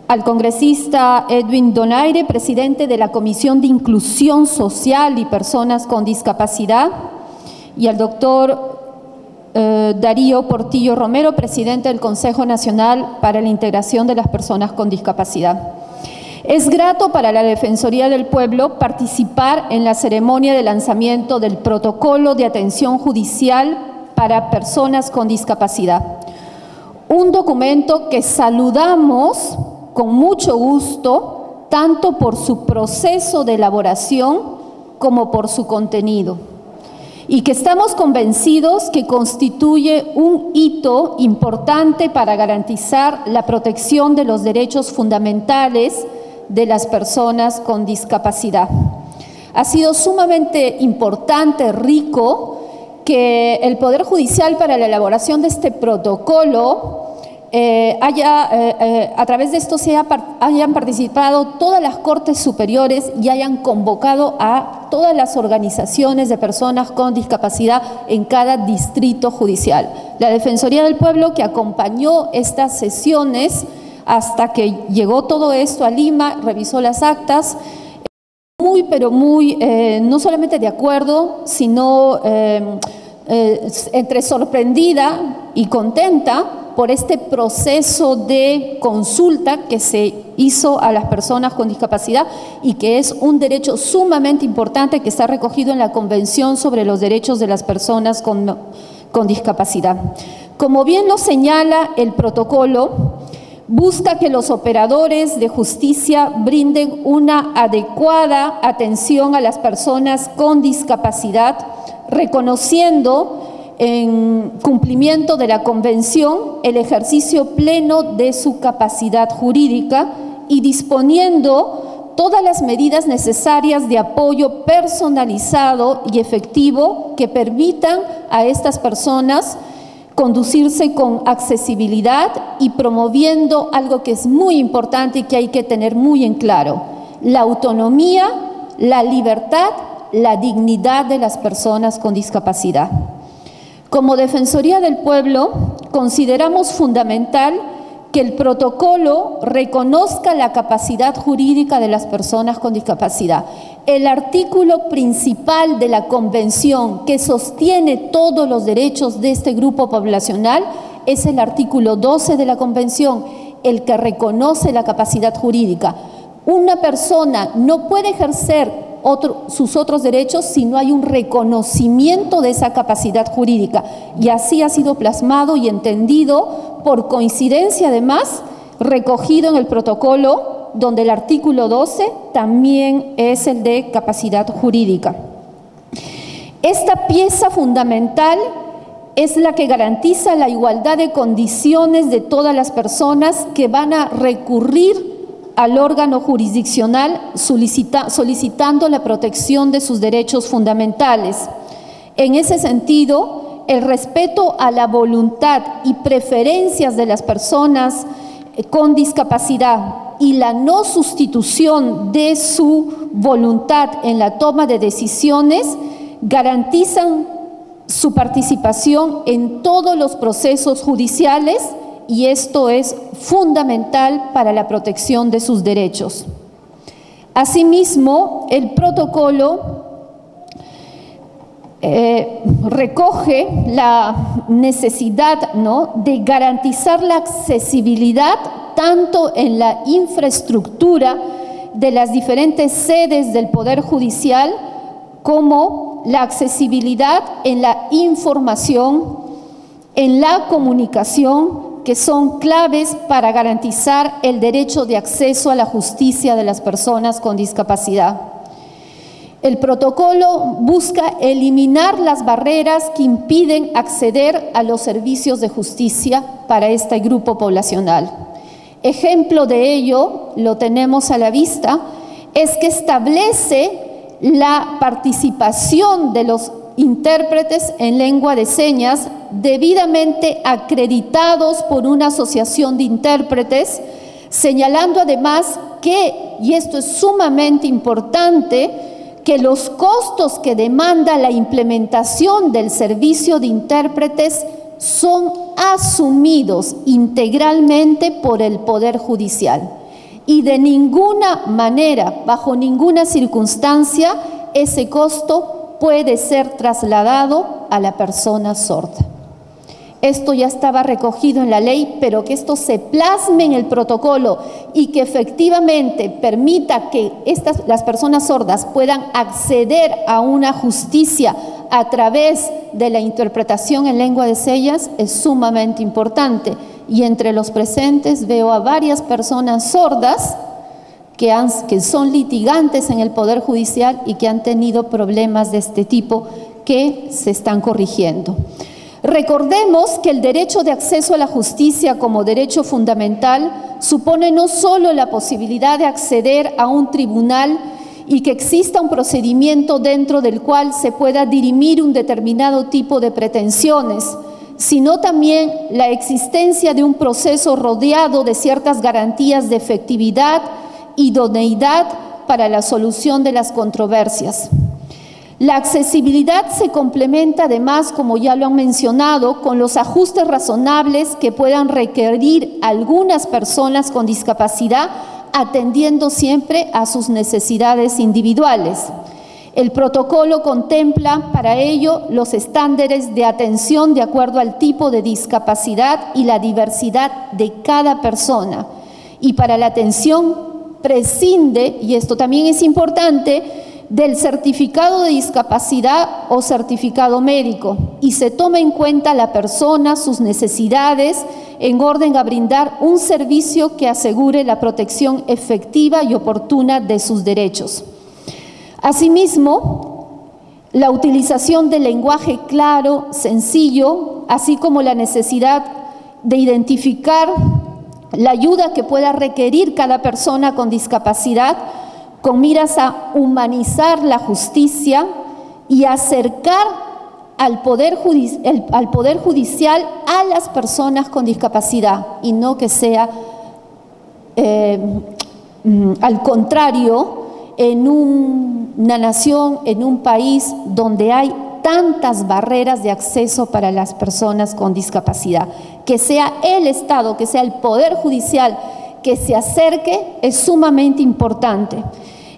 al congresista Edwin Donaire, presidente de la Comisión de Inclusión Social y Personas con Discapacidad, y al doctor Darío Portillo Romero, presidente del Consejo Nacional para la Integración de las Personas con Discapacidad. Es grato para la Defensoría del Pueblo participar en la ceremonia de lanzamiento del Protocolo de Atención Judicial para Personas con Discapacidad, un documento que saludamos con mucho gusto, tanto por su proceso de elaboración como por su contenido, y que estamos convencidos que constituye un hito importante para garantizar la protección de los derechos fundamentales de las personas con discapacidad. Ha sido sumamente importante, rico, que el Poder Judicial, para la elaboración de este protocolo, a través de esto hayan participado todas las Cortes Superiores y hayan convocado a todas las organizaciones de personas con discapacidad en cada distrito judicial. La Defensoría del Pueblo, que acompañó estas sesiones hasta que llegó todo esto a Lima, revisó las actas, pero muy, no solamente de acuerdo, sino entre sorprendida y contenta por este proceso de consulta que se hizo a las personas con discapacidad y que es un derecho sumamente importante que está recogido en la Convención sobre los Derechos de las Personas con Discapacidad. Como bien lo señala el protocolo, busca que los operadores de justicia brinden una adecuada atención a las personas con discapacidad, reconociendo en cumplimiento de la Convención el ejercicio pleno de su capacidad jurídica y disponiendo todas las medidas necesarias de apoyo personalizado y efectivo que permitan a estas personas conducirse con accesibilidad y promoviendo algo que es muy importante y que hay que tener muy en claro: la autonomía, la libertad, la dignidad de las personas con discapacidad. Como Defensoría del Pueblo, consideramos fundamental que el protocolo reconozca la capacidad jurídica de las personas con discapacidad. El artículo principal de la Convención que sostiene todos los derechos de este grupo poblacional es el artículo 12 de la Convención, el que reconoce la capacidad jurídica. Una persona no puede ejercer sus otros derechos si no hay un reconocimiento de esa capacidad jurídica, y así ha sido plasmado y entendido, por coincidencia además, recogido en el protocolo, donde el artículo 12 también es el de capacidad jurídica. Esta pieza fundamental es la que garantiza la igualdad de condiciones de todas las personas que van a recurrir al órgano jurisdiccional solicitando la protección de sus derechos fundamentales. En ese sentido, el respeto a la voluntad y preferencias de las personas con discapacidad y la no sustitución de su voluntad en la toma de decisiones garantizan su participación en todos los procesos judiciales, y esto es fundamental para la protección de sus derechos. Asimismo, el protocolo recoge la necesidad, ¿no?, de garantizar la accesibilidad tanto en la infraestructura de las diferentes sedes del Poder Judicial como la accesibilidad en la información, en la comunicación, que son claves para garantizar el derecho de acceso a la justicia de las personas con discapacidad. El protocolo busca eliminar las barreras que impiden acceder a los servicios de justicia para este grupo poblacional. Ejemplo de ello, lo tenemos a la vista, es que establece la participación de los intérpretes en lengua de señas debidamente acreditados por una asociación de intérpretes, señalando además que, y esto es sumamente importante, que los costos que demanda la implementación del servicio de intérpretes son asumidos integralmente por el Poder Judicial y de ninguna manera, bajo ninguna circunstancia, ese costo puede ser trasladado a la persona sorda. Esto ya estaba recogido en la ley, pero que esto se plasme en el protocolo y que efectivamente permita que las personas sordas puedan acceder a una justicia a través de la interpretación en lengua de señas es sumamente importante. Y entre los presentes veo a varias personas sordas que son litigantes en el Poder Judicial y que han tenido problemas de este tipo que se están corrigiendo. Recordemos que el derecho de acceso a la justicia como derecho fundamental supone no solo la posibilidad de acceder a un tribunal y que exista un procedimiento dentro del cual se pueda dirimir un determinado tipo de pretensiones, sino también la existencia de un proceso rodeado de ciertas garantías de efectividad, idoneidad para la solución de las controversias. La accesibilidad se complementa además, como ya lo han mencionado, con los ajustes razonables que puedan requerir algunas personas con discapacidad, atendiendo siempre a sus necesidades individuales. El protocolo contempla para ello los estándares de atención de acuerdo al tipo de discapacidad y la diversidad de cada persona. Y para la atención prescinde, y esto también es importante, del certificado de discapacidad o certificado médico, y se toma en cuenta la persona, sus necesidades, en orden a brindar un servicio que asegure la protección efectiva y oportuna de sus derechos. Asimismo, la utilización del lenguaje claro, sencillo, así como la necesidad de identificar la ayuda que pueda requerir cada persona con discapacidad, con miras a humanizar la justicia y acercar al Poder Judicial a las personas con discapacidad, y no que sea al contrario, en una nación, en un país donde hay tantas barreras de acceso para las personas con discapacidad. Que sea el Estado, que sea el Poder Judicial que se acerque es sumamente importante.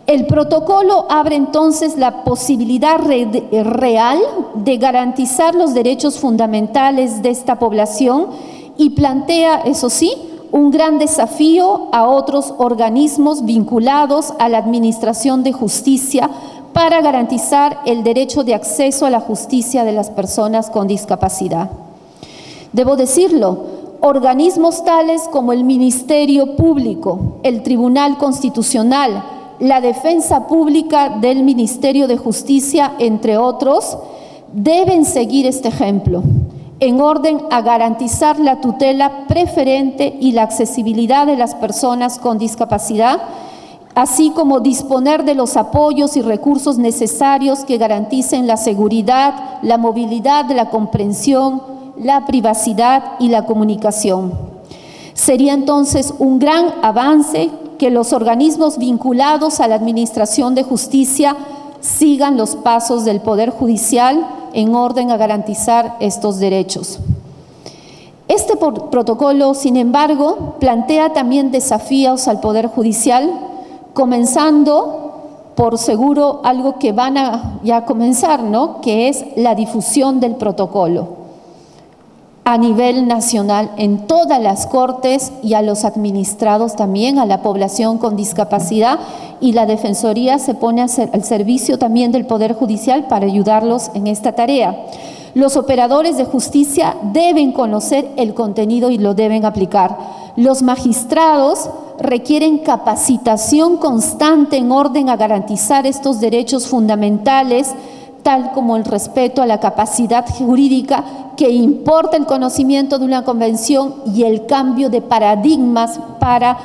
El protocolo abre entonces la posibilidad real de garantizar los derechos fundamentales de esta población y plantea, eso sí, un gran desafío a otros organismos vinculados a la administración de justicia para garantizar el derecho de acceso a la justicia de las personas con discapacidad. Debo decirlo, organismos tales como el Ministerio Público, el Tribunal Constitucional, la Defensa Pública del Ministerio de Justicia, entre otros, deben seguir este ejemplo, en orden a garantizar la tutela preferente y la accesibilidad de las personas con discapacidad, así como disponer de los apoyos y recursos necesarios que garanticen la seguridad, la movilidad, la comprensión, la privacidad y la comunicación. Sería entonces un gran avance que los organismos vinculados a la administración de justicia sigan los pasos del Poder Judicial en orden a garantizar estos derechos. Este protocolo, sin embargo, plantea también desafíos al Poder Judicial, comenzando por seguro algo que van a ya comenzar, ¿no?, que es la difusión del protocolo a nivel nacional en todas las cortes y a los administrados también, a la población con discapacidad, y la Defensoría se pone al servicio también del Poder Judicial para ayudarlos en esta tarea. Los operadores de justicia deben conocer el contenido y lo deben aplicar. Los magistrados requieren capacitación constante en orden a garantizar estos derechos fundamentales, tal como el respeto a la capacidad jurídica que importa el conocimiento de una convención y el cambio de paradigmas para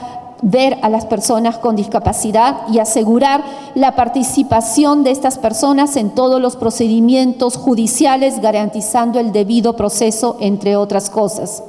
ver a las personas con discapacidad y asegurar la participación de estas personas en todos los procedimientos judiciales, garantizando el debido proceso, entre otras cosas.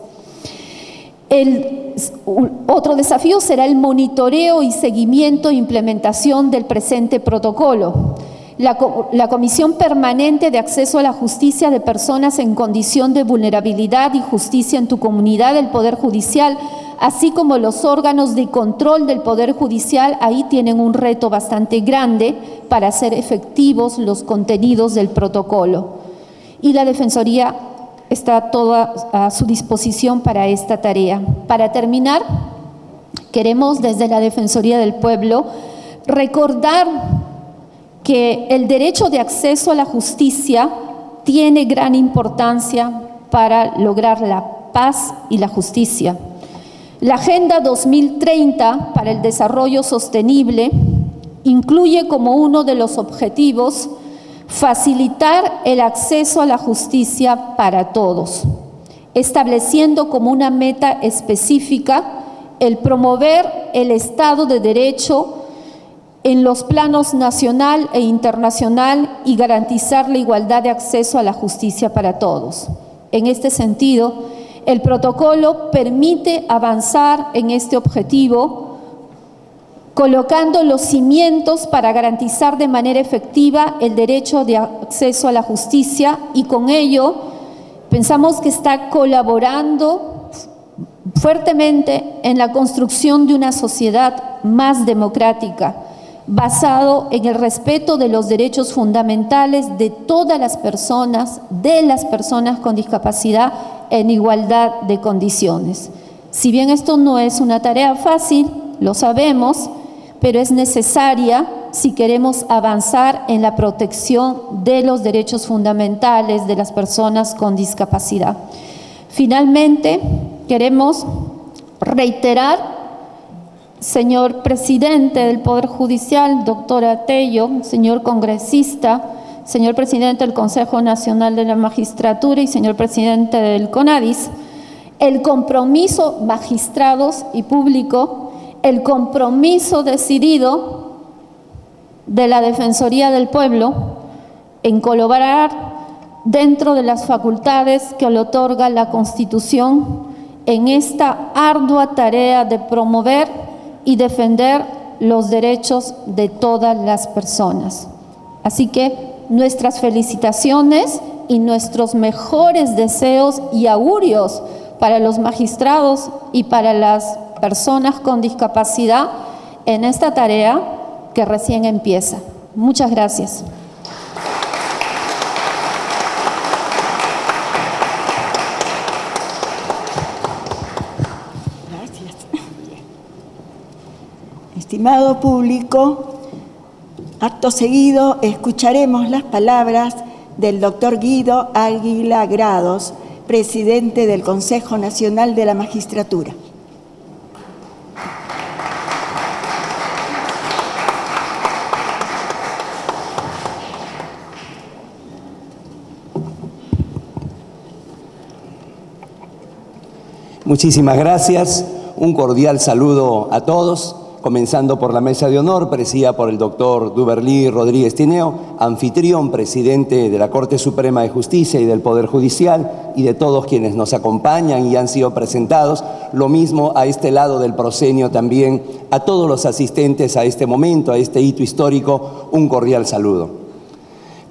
Otro desafío será el monitoreo y seguimiento e implementación del presente protocolo. La Comisión Permanente de Acceso a la Justicia de Personas en Condición de Vulnerabilidad y Justicia en tu Comunidad del Poder Judicial, así como los órganos de control del Poder Judicial, ahí tienen un reto bastante grande para hacer efectivos los contenidos del protocolo. Y la Defensoría está toda a su disposición para esta tarea. Para terminar, queremos desde la Defensoría del Pueblo recordar que el derecho de acceso a la justicia tiene gran importancia para lograr la paz y la justicia. La Agenda 2030 para el Desarrollo Sostenible incluye como uno de los objetivos facilitar el acceso a la justicia para todos, estableciendo como una meta específica el promover el Estado de Derecho en los planos nacional e internacional y garantizar la igualdad de acceso a la justicia para todos. En este sentido, el protocolo permite avanzar en este objetivo, colocando los cimientos para garantizar de manera efectiva el derecho de acceso a la justicia, y con ello pensamos que está colaborando fuertemente en la construcción de una sociedad más democrática, basado en el respeto de los derechos fundamentales de todas las personas con discapacidad en igualdad de condiciones. Si bien esto no es una tarea fácil, lo sabemos, pero es necesaria si queremos avanzar en la protección de los derechos fundamentales de las personas con discapacidad. Finalmente, queremos reiterar, señor presidente del Poder Judicial, doctor Tello, señor congresista, señor presidente del Consejo Nacional de la Magistratura y señor presidente del CONADIS, el compromiso, magistrados y público, el compromiso decidido de la Defensoría del Pueblo en colaborar dentro de las facultades que le otorga la Constitución en esta ardua tarea de promover y defender los derechos de todas las personas. Así que nuestras felicitaciones y nuestros mejores deseos y augurios para los magistrados y para las personas con discapacidad en esta tarea que recién empieza. Muchas gracias. Gracias. Estimado público, acto seguido escucharemos las palabras del doctor Guido Águila Grados, presidente del Consejo Nacional de la Magistratura. Muchísimas gracias. Un cordial saludo a todos, comenzando por la mesa de honor, presidida por el doctor Duberlí Rodríguez Tineo, anfitrión, presidente de la Corte Suprema de Justicia y del Poder Judicial, y de todos quienes nos acompañan y han sido presentados. Lo mismo a este lado del proscenio también, a todos los asistentes a este momento, a este hito histórico, un cordial saludo.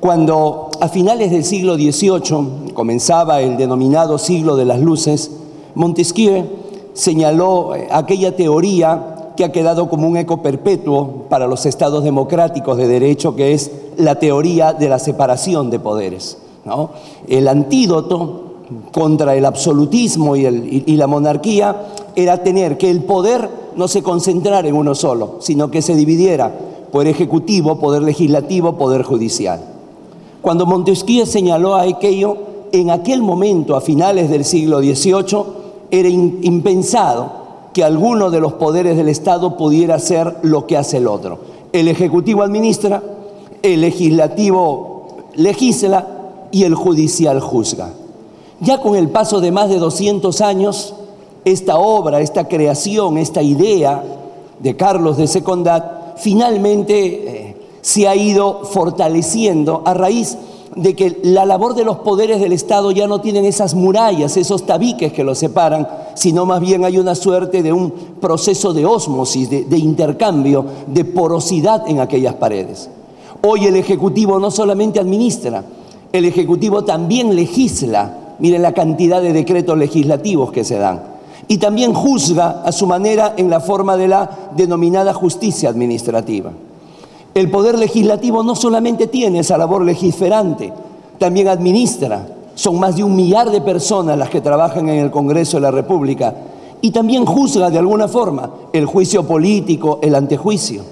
Cuando a finales del siglo XVIII comenzaba el denominado siglo de las luces, Montesquieu señaló aquella teoría que ha quedado como un eco perpetuo para los estados democráticos de derecho, que es la teoría de la separación de poderes, ¿no? El antídoto contra el absolutismo y la monarquía era tener que el poder no se concentrara en uno solo, sino que se dividiera poder ejecutivo, poder legislativo, poder judicial. Cuando Montesquieu señaló aquello, en aquel momento, a finales del siglo XVIII, era impensado que alguno de los poderes del Estado pudiera hacer lo que hace el otro. El Ejecutivo administra, el Legislativo legisla y el Judicial juzga. Ya con el paso de más de 200 años, esta obra, esta creación, esta idea de Carlos de Secondat finalmente se ha ido fortaleciendo a raíz de que la labor de los poderes del Estado ya no tienen esas murallas, esos tabiques que los separan, sino más bien hay una suerte de un proceso de ósmosis, de intercambio, de porosidad en aquellas paredes. Hoy el Ejecutivo no solamente administra, el Ejecutivo también legisla. Miren la cantidad de decretos legislativos que se dan. Y también juzga a su manera en la forma de la denominada justicia administrativa. El Poder Legislativo no solamente tiene esa labor legiferante, también administra. Son más de 1 millar de personas las que trabajan en el Congreso de la República. Y también juzga de alguna forma el juicio político, el antejuicio.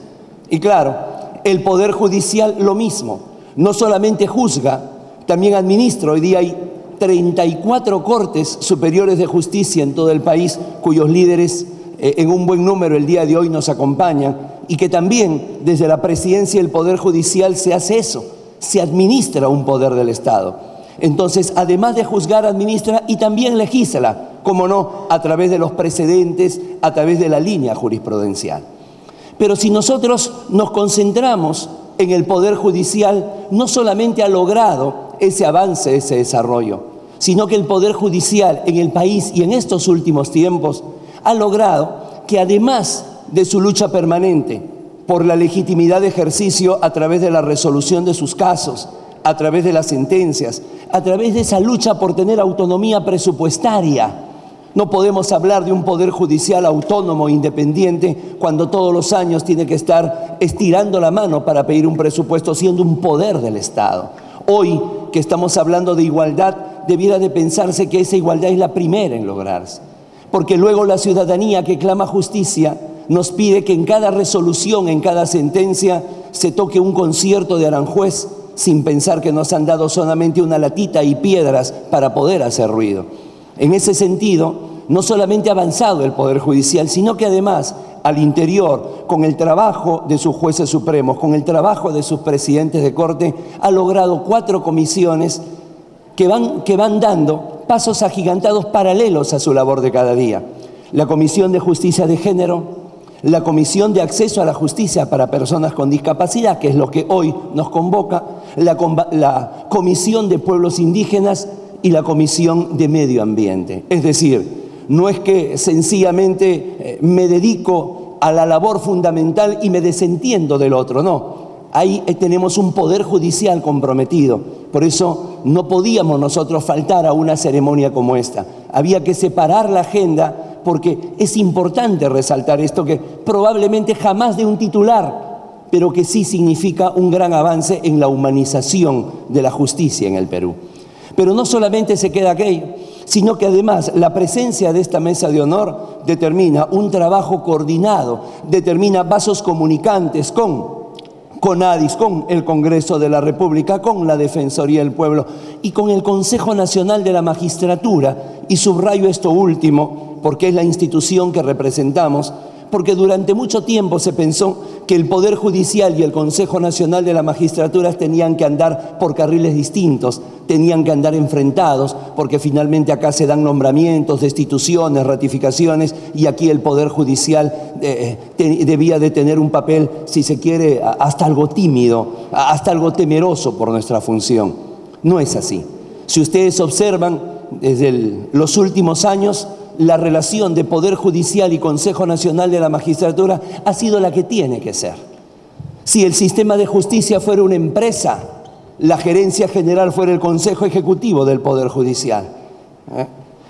Y claro, el Poder Judicial lo mismo. No solamente juzga, también administra. Hoy día hay 34 cortes superiores de justicia en todo el país, cuyos líderes en un buen número el día de hoy nos acompañan, y que también desde la presidencia del Poder Judicial se hace eso, se administra un poder del Estado. Entonces, además de juzgar, administra y también legisla, como no, a través de los precedentes, a través de la línea jurisprudencial. Pero si nosotros nos concentramos en el Poder Judicial, no solamente ha logrado ese avance, ese desarrollo, sino que el Poder Judicial en el país y en estos últimos tiempos ha logrado que, además de su lucha permanente por la legitimidad de ejercicio a través de la resolución de sus casos, a través de las sentencias, a través de esa lucha por tener autonomía presupuestaria. No podemos hablar de un poder judicial autónomo, independiente, cuando todos los años tiene que estar estirando la mano para pedir un presupuesto, siendo un poder del Estado. Hoy, que estamos hablando de igualdad, debiera de pensarse que esa igualdad es la primera en lograrse. Porque luego la ciudadanía que clama justicia nos pide que en cada resolución, en cada sentencia, se toque un concierto de Aranjuez, sin pensar que nos han dado solamente una latita y piedras para poder hacer ruido. En ese sentido, no solamente ha avanzado el Poder Judicial, sino que además, al interior, con el trabajo de sus jueces supremos, con el trabajo de sus presidentes de corte, ha logrado 4 comisiones que van dando pasos agigantados paralelos a su labor de cada día. La Comisión de Justicia de Género, la Comisión de Acceso a la Justicia para Personas con Discapacidad, que es lo que hoy nos convoca, la Comisión de Pueblos Indígenas y la Comisión de Medio Ambiente. Es decir, no es que sencillamente me dedico a la labor fundamental y me desentiendo del otro, no. Ahí tenemos un poder judicial comprometido. Por eso no podíamos nosotros faltar a una ceremonia como esta. Había que separar la agenda, porque es importante resaltar esto, que probablemente jamás de un titular, pero que sí significa un gran avance en la humanización de la justicia en el Perú. Pero no solamente se queda aquello, sino que además la presencia de esta mesa de honor determina un trabajo coordinado, determina vasos comunicantes con CONADIS, con el Congreso de la República, con la Defensoría del Pueblo y con el Consejo Nacional de la Magistratura. Y subrayo esto último porque es la institución que representamos, porque durante mucho tiempo se pensó que el Poder Judicial y el Consejo Nacional de la Magistratura tenían que andar por carriles distintos, tenían que andar enfrentados, porque finalmente acá se dan nombramientos, destituciones, ratificaciones, y aquí el Poder Judicial debía de tener un papel, si se quiere, hasta algo tímido, hasta algo temeroso por nuestra función. No es así. Si ustedes observan, desde los últimos años, la relación de Poder Judicial y Consejo Nacional de la Magistratura ha sido la que tiene que ser. Si el sistema de justicia fuera una empresa, la gerencia general fuera el Consejo Ejecutivo del Poder Judicial.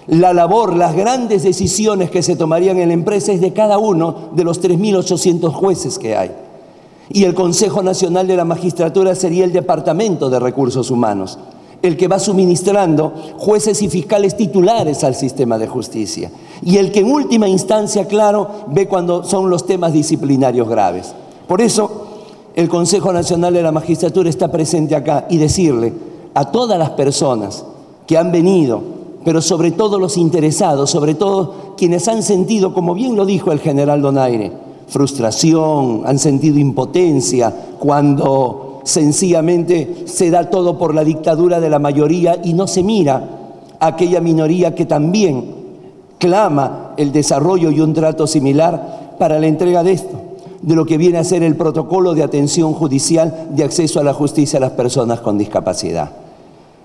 La labor, las grandes decisiones que se tomarían en la empresa es de cada uno de los 3.800 jueces que hay. Y el Consejo Nacional de la Magistratura sería el Departamento de Recursos Humanos, el que va suministrando jueces y fiscales titulares al sistema de justicia, y el que en última instancia, claro, ve cuando son los temas disciplinarios graves. Por eso, el Consejo Nacional de la Magistratura está presente acá, y decirle a todas las personas que han venido, pero sobre todo los interesados, sobre todo quienes han sentido, como bien lo dijo el general Donaire, frustración, han sentido impotencia cuando sencillamente se da todo por la dictadura de la mayoría y no se mira a aquella minoría que también clama el desarrollo y un trato similar para la entrega de esto, de lo que viene a ser el protocolo de atención judicial de acceso a la justicia a las personas con discapacidad.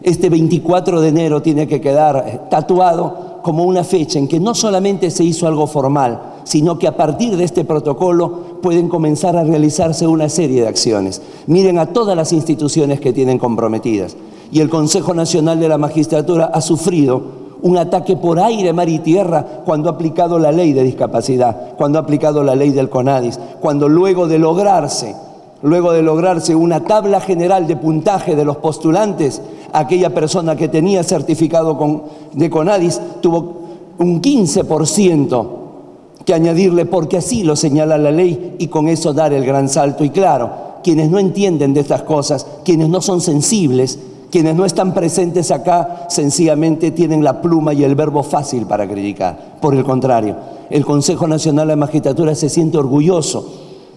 Este 24 de enero tiene que quedar tatuado como una fecha en que no solamente se hizo algo formal, sino que a partir de este protocolo pueden comenzar a realizarse una serie de acciones. Miren a todas las instituciones que tienen comprometidas. Y el Consejo Nacional de la Magistratura ha sufrido un ataque por aire, mar y tierra cuando ha aplicado la ley de discapacidad, cuando ha aplicado la ley del CONADIS, cuando luego de lograrse una tabla general de puntaje de los postulantes, aquella persona que tenía certificado de CONADIS tuvo un 15% que añadirle, porque así lo señala la ley, y con eso dar el gran salto. Y claro, quienes no entienden de estas cosas, quienes no son sensibles, Quienes no están presentes acá sencillamente tienen la pluma y el verbo fácil para criticar. Por el contrario, el Consejo Nacional de la Magistratura se siente orgulloso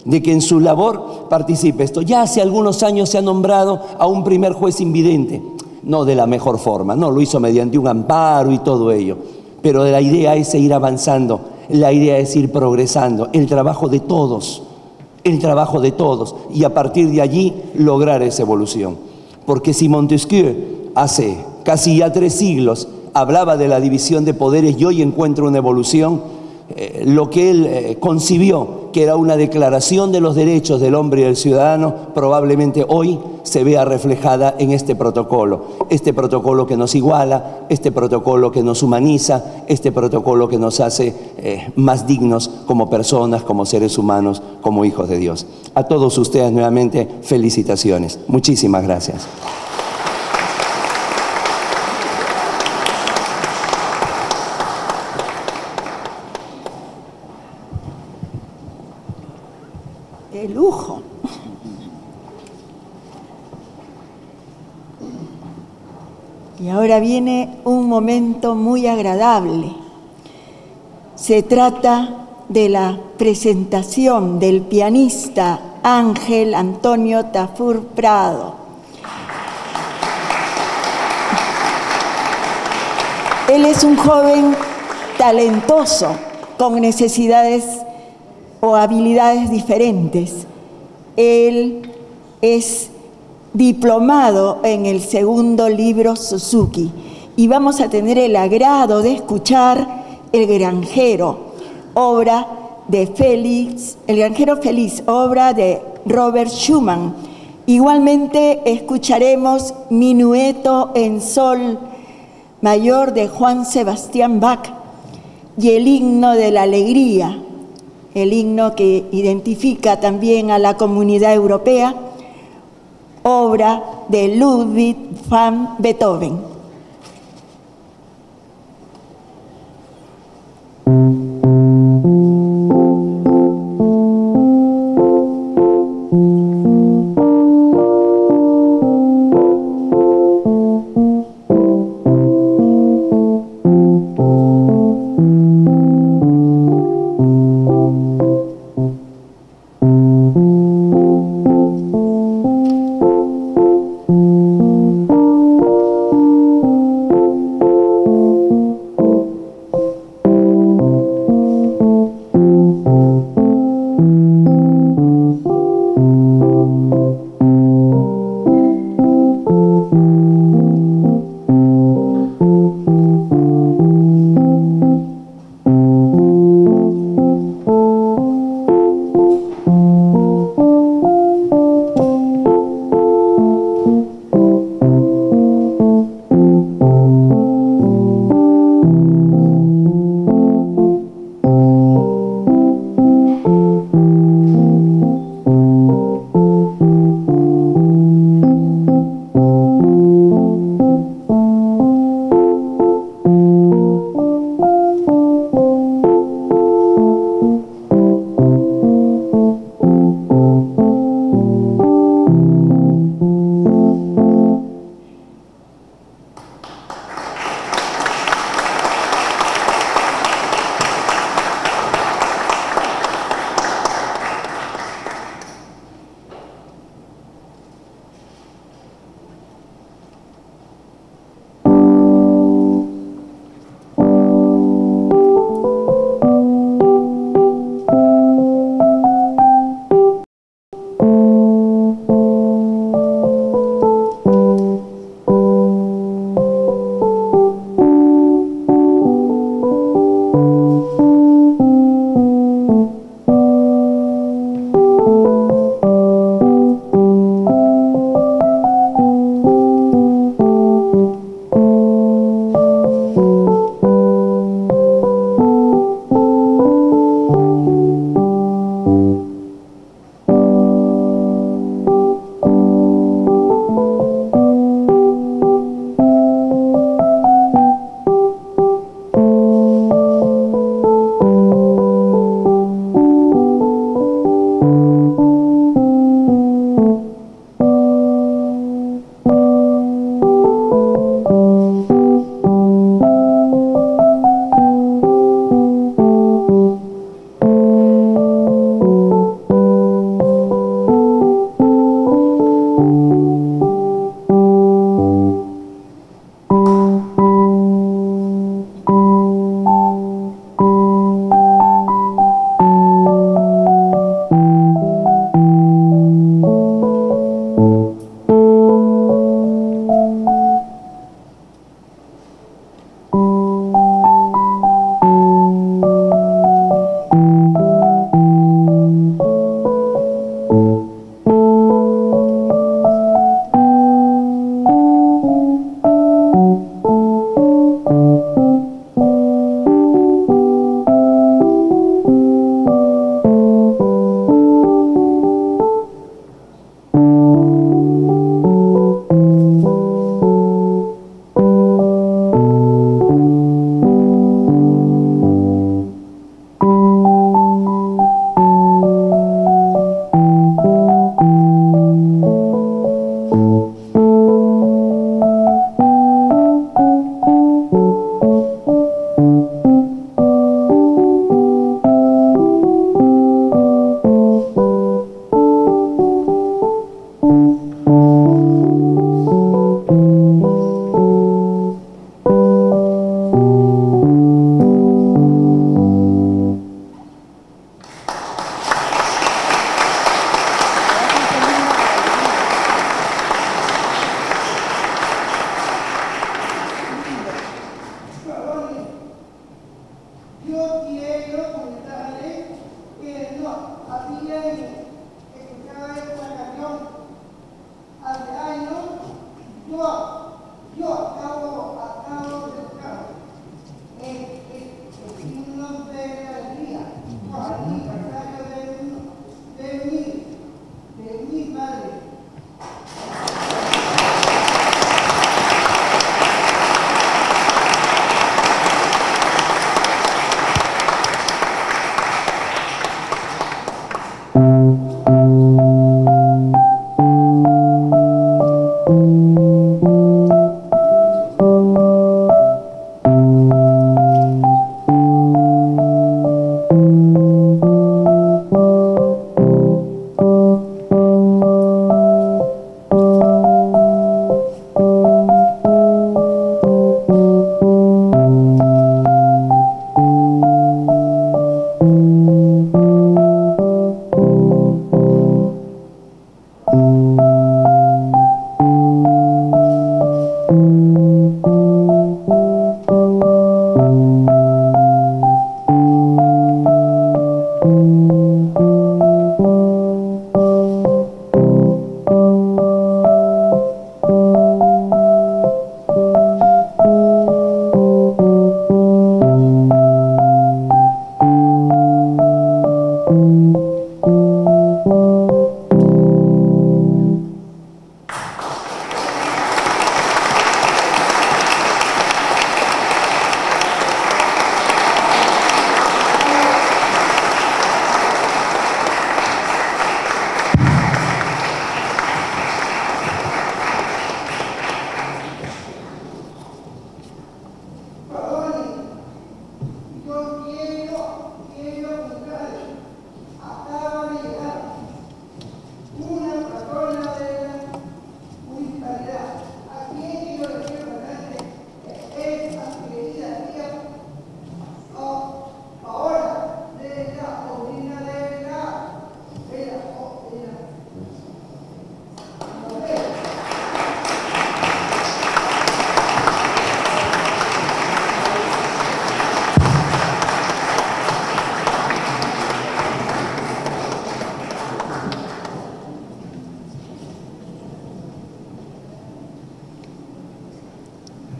de que en su labor participe esto. Ya hace algunos años se ha nombrado a un primer juez invidente, no de la mejor forma, no, lo hizo mediante un amparo y todo ello, pero la idea es seguir avanzando, la idea es ir progresando, el trabajo de todos, y a partir de allí lograr esa evolución. Porque si Montesquieu hace casi ya 3 siglos hablaba de la división de poderes y hoy encuentra una evolución, lo que él concibió, que era una declaración de los derechos del hombre y del ciudadano, probablemente hoy se vea reflejada en este protocolo que nos iguala, este protocolo que nos humaniza, este protocolo que nos hace más dignos como personas, como seres humanos, como hijos de Dios. A todos ustedes nuevamente felicitaciones. Muchísimas gracias. ¡Qué lujo! Y ahora viene un momento muy agradable. Se trata de la presentación del pianista Ángel Antonio Tafur Prado. Él es un joven talentoso, con necesidades o habilidades diferentes. Él es diplomado en el segundo libro Suzuki y vamos a tener el agrado de escuchar El Granjero, obra de Félix, El Granjero Feliz, obra de Robert Schumann. Igualmente escucharemos Minueto en Sol Mayor de Juan Sebastián Bach y el Himno de la Alegría, el himno que identifica también a la Comunidad Europea, obra de Ludwig van Beethoven. Yo acabo de buscar el signo de alegría por el aniversario de mi madre.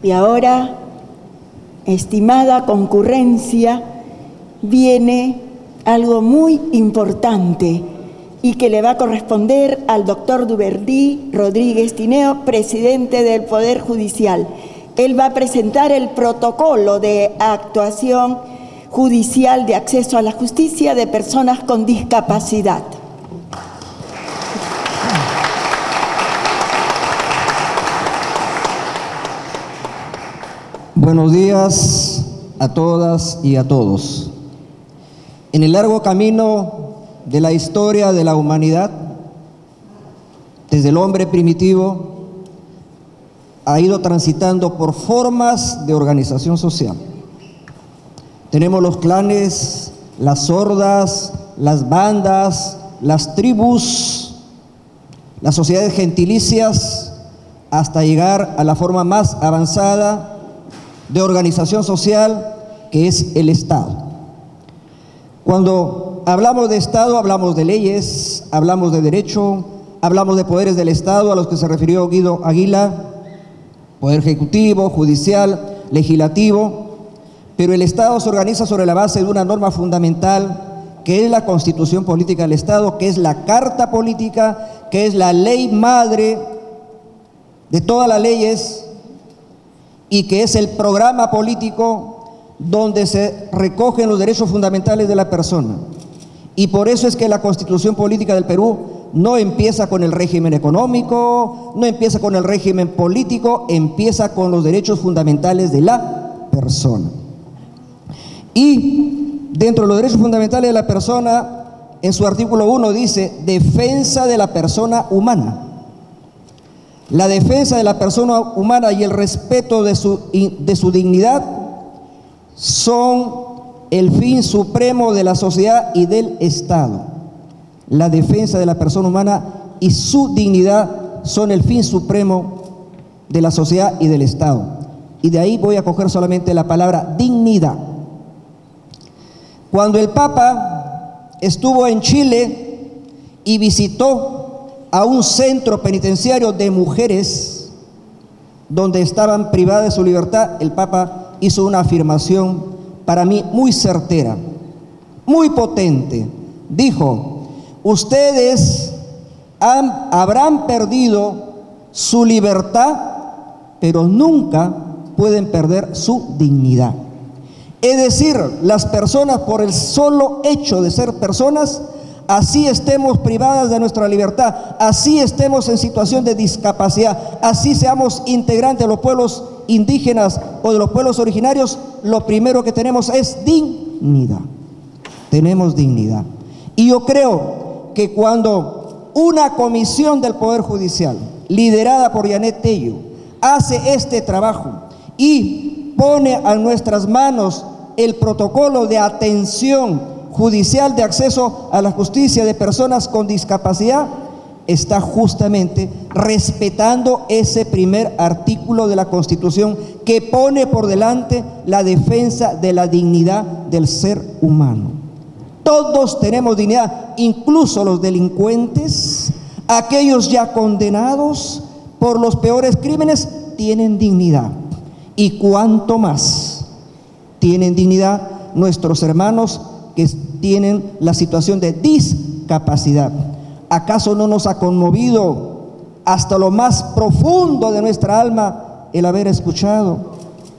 Y ahora, estimada concurrencia, viene algo muy importante y que le va a corresponder al doctor Duberlí Rodríguez Tineo, presidente del Poder Judicial. Él va a presentar el protocolo de actuación judicial de acceso a la justicia de personas con discapacidad. Buenos días a todas y a todos. En el largo camino de la historia de la humanidad, desde el hombre primitivo, ha ido transitando por formas de organización social. Tenemos los clanes, las hordas, las bandas, las tribus, las sociedades gentilicias, hasta llegar a la forma más avanzada de organización social, que es el Estado. Cuando hablamos de Estado, hablamos de leyes, hablamos de derecho, hablamos de poderes del Estado, a los que se refirió Guido Águila, poder ejecutivo, judicial, legislativo, pero el Estado se organiza sobre la base de una norma fundamental, que es la Constitución Política del Estado, que es la Carta Política, que es la ley madre de todas las leyes, y que es el programa político donde se recogen los derechos fundamentales de la persona. Y por eso es que la Constitución Política del Perú no empieza con el régimen económico, no empieza con el régimen político, empieza con los derechos fundamentales de la persona. Y dentro de los derechos fundamentales de la persona, en su artículo 1 dice: defensa de la persona humana. La defensa de la persona humana y el respeto de su dignidad son el fin supremo de la sociedad y del Estado. La defensa de la persona humana y su dignidad son el fin supremo de la sociedad y del Estado. Y de ahí voy a coger solamente la palabra dignidad. Cuando el Papa estuvo en Chile y visitó a un centro penitenciario de mujeres, donde estaban privadas de su libertad, el Papa hizo una afirmación para mí muy certera, muy potente. Dijo: ustedes habrán perdido su libertad, pero nunca pueden perder su dignidad. Es decir, las personas, por el solo hecho de ser personas, así estemos privadas de nuestra libertad, así estemos en situación de discapacidad, así seamos integrantes de los pueblos indígenas o de los pueblos originarios, lo primero que tenemos es dignidad. Tenemos dignidad. Y yo creo que cuando una comisión del Poder Judicial, liderada por Janet Tello, hace este trabajo y pone a nuestras manos el protocolo de atención judicial de acceso a la justicia de personas con discapacidad, está justamente respetando ese primer artículo de la Constitución que pone por delante la defensa de la dignidad del ser humano. Todos tenemos dignidad, incluso los delincuentes, aquellos ya condenados por los peores crímenes, tienen dignidad. Y cuánto más tienen dignidad nuestros hermanos que tienen la situación de discapacidad. ¿Acaso no nos ha conmovido hasta lo más profundo de nuestra alma el haber escuchado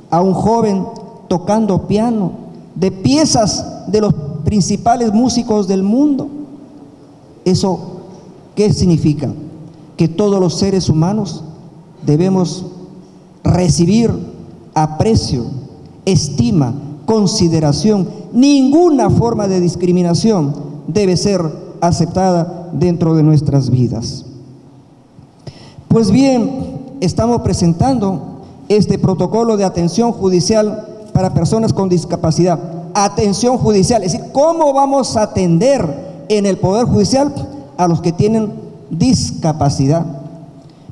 a un joven tocando piano de piezas de los principales músicos del mundo? ¿Eso qué significa? Que todos los seres humanos debemos recibir aprecio, estima, consideración. Ninguna forma de discriminación debe ser aceptada dentro de nuestras vidas. Pues bien, estamos presentando este protocolo de atención judicial para personas con discapacidad. Atención judicial, es decir, ¿cómo vamos a atender en el Poder Judicial a los que tienen discapacidad?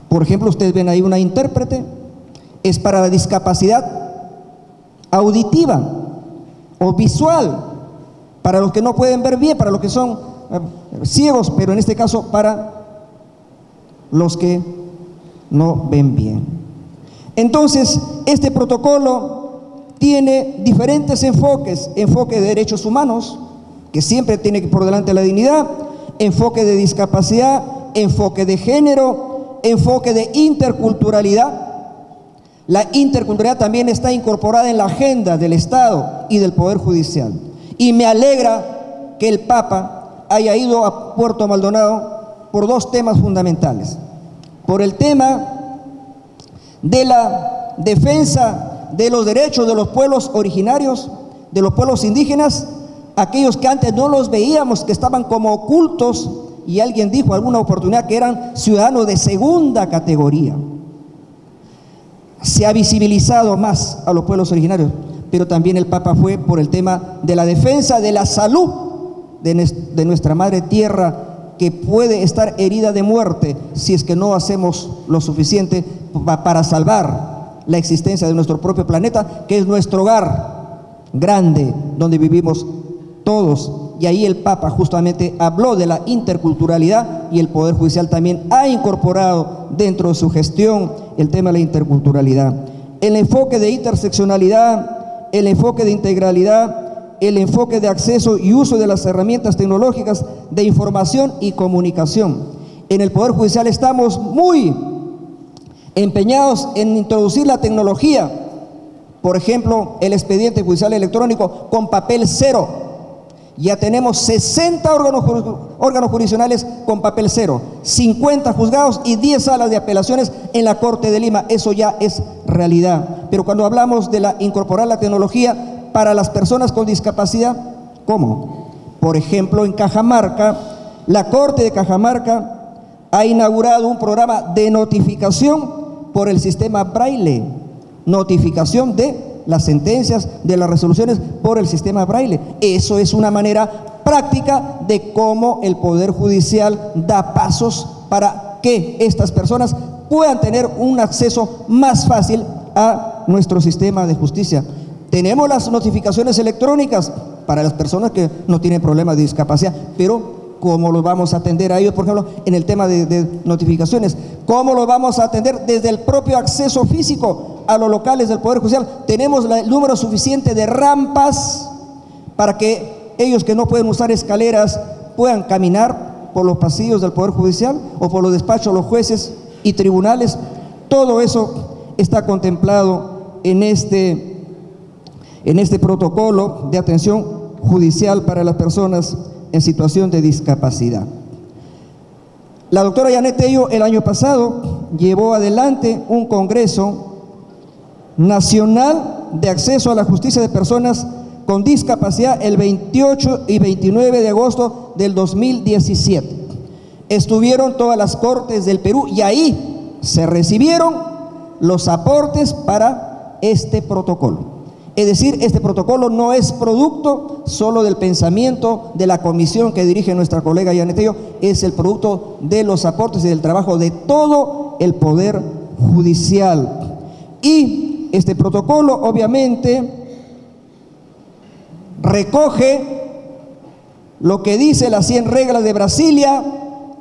Por ejemplo, ustedes ven ahí una intérprete, es para la discapacidad auditiva o visual, para los que no pueden ver bien, para los que son ciegos, pero en este caso para los que no ven bien. Entonces, este protocolo tiene diferentes enfoques: enfoque de derechos humanos, que siempre tiene por delante la dignidad; enfoque de discapacidad; enfoque de género; enfoque de interculturalidad. La interculturalidad también está incorporada en la agenda del Estado y del Poder Judicial. Y me alegra que el Papa haya ido a Puerto Maldonado por dos temas fundamentales: por el tema de la defensa de los derechos de los pueblos originarios, de los pueblos indígenas, aquellos que antes no los veíamos, que estaban como ocultos, y alguien dijo alguna oportunidad que eran ciudadanos de segunda categoría. Se ha visibilizado más a los pueblos originarios, pero también el Papa fue por el tema de la defensa de la salud de nuestra madre tierra, que puede estar herida de muerte si es que no hacemos lo suficiente para salvar la existencia de nuestro propio planeta, que es nuestro hogar grande donde vivimos todos. Y ahí el Papa justamente habló de la interculturalidad, y el Poder Judicial también ha incorporado dentro de su gestión el tema de la interculturalidad. El enfoque de interseccionalidad, el enfoque de integralidad, el enfoque de acceso y uso de las herramientas tecnológicas de información y comunicación. En el Poder Judicial estamos muy empeñados en introducir la tecnología. Por ejemplo, el expediente judicial electrónico con papel cero. Ya tenemos 60 órganos jurisdiccionales con papel cero, 50 juzgados y 10 salas de apelaciones en la Corte de Lima. Eso ya es realidad. Pero cuando hablamos de incorporar la tecnología para las personas con discapacidad, ¿cómo? Por ejemplo, en Cajamarca, la Corte de Cajamarca ha inaugurado un programa de notificación por el sistema Braille, notificación de las sentencias, de las resoluciones por el sistema Braille. Eso es una manera práctica de cómo el Poder Judicial da pasos para que estas personas puedan tener un acceso más fácil a nuestro sistema de justicia. Tenemos las notificaciones electrónicas para las personas que no tienen problemas de discapacidad, pero ¿Cómo los vamos a atender a ellos, por ejemplo, en el tema de notificaciones? ¿Cómo los vamos a atender desde el propio acceso físico a los locales del Poder Judicial? Tenemos el número suficiente de rampas para que ellos que no pueden usar escaleras puedan caminar por los pasillos del Poder Judicial o por los despachos de los jueces y tribunales. Todo eso está contemplado en este protocolo de atención judicial para las personas en situación de discapacidad. La doctora Yanet Tello el año pasado llevó adelante un congreso nacional de acceso a la justicia de personas con discapacidad el 28 y 29 de agosto del 2017. Estuvieron todas las cortes del Perú y ahí se recibieron los aportes para este protocolo. Es decir, este protocolo no es producto solo del pensamiento de la comisión que dirige nuestra colega Yanet Tello, es el producto de los aportes y del trabajo de todo el Poder Judicial. Y este protocolo obviamente recoge lo que dice las 100 reglas de Brasilia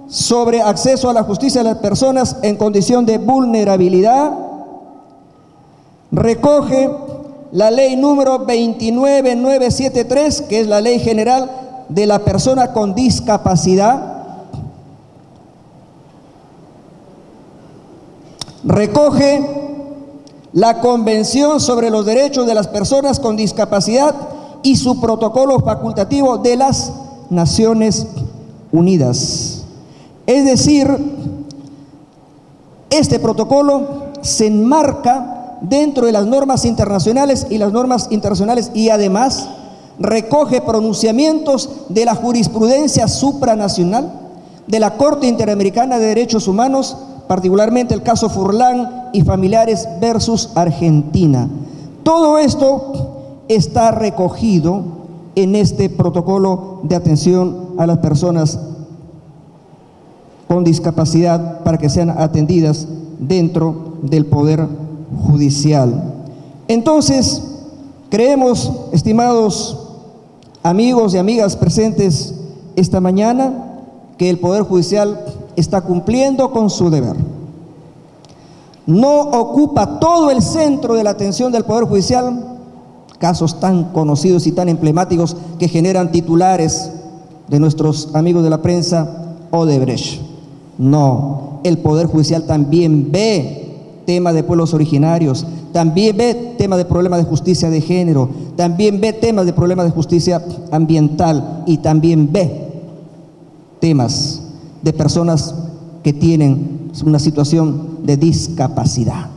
sobre acceso a la justicia de las personas en condición de vulnerabilidad, recoge la ley número 29973, que es la ley general de la persona con discapacidad, recoge la Convención sobre los Derechos de las Personas con Discapacidad y su protocolo facultativo de las Naciones Unidas. Es decir, este protocolo se enmarca dentro de las normas internacionales y además recoge pronunciamientos de la jurisprudencia supranacional de la Corte Interamericana de Derechos Humanos, particularmente el caso Furlan y familiares versus Argentina. Todo esto está recogido en este protocolo de atención a las personas con discapacidad para que sean atendidas dentro del Poder Judicial. Entonces, creemos, estimados amigos y amigas presentes esta mañana, que el Poder Judicial está cumpliendo con su deber. No ocupa todo el centro de la atención del Poder Judicial, casos tan conocidos y tan emblemáticos que generan titulares de nuestros amigos de la prensa, Odebrecht. No, el Poder Judicial también ve temas de pueblos originarios, también ve temas de problemas de justicia de género, también ve temas de problemas de justicia ambiental y también ve temas de personas que tienen una situación de discapacidad.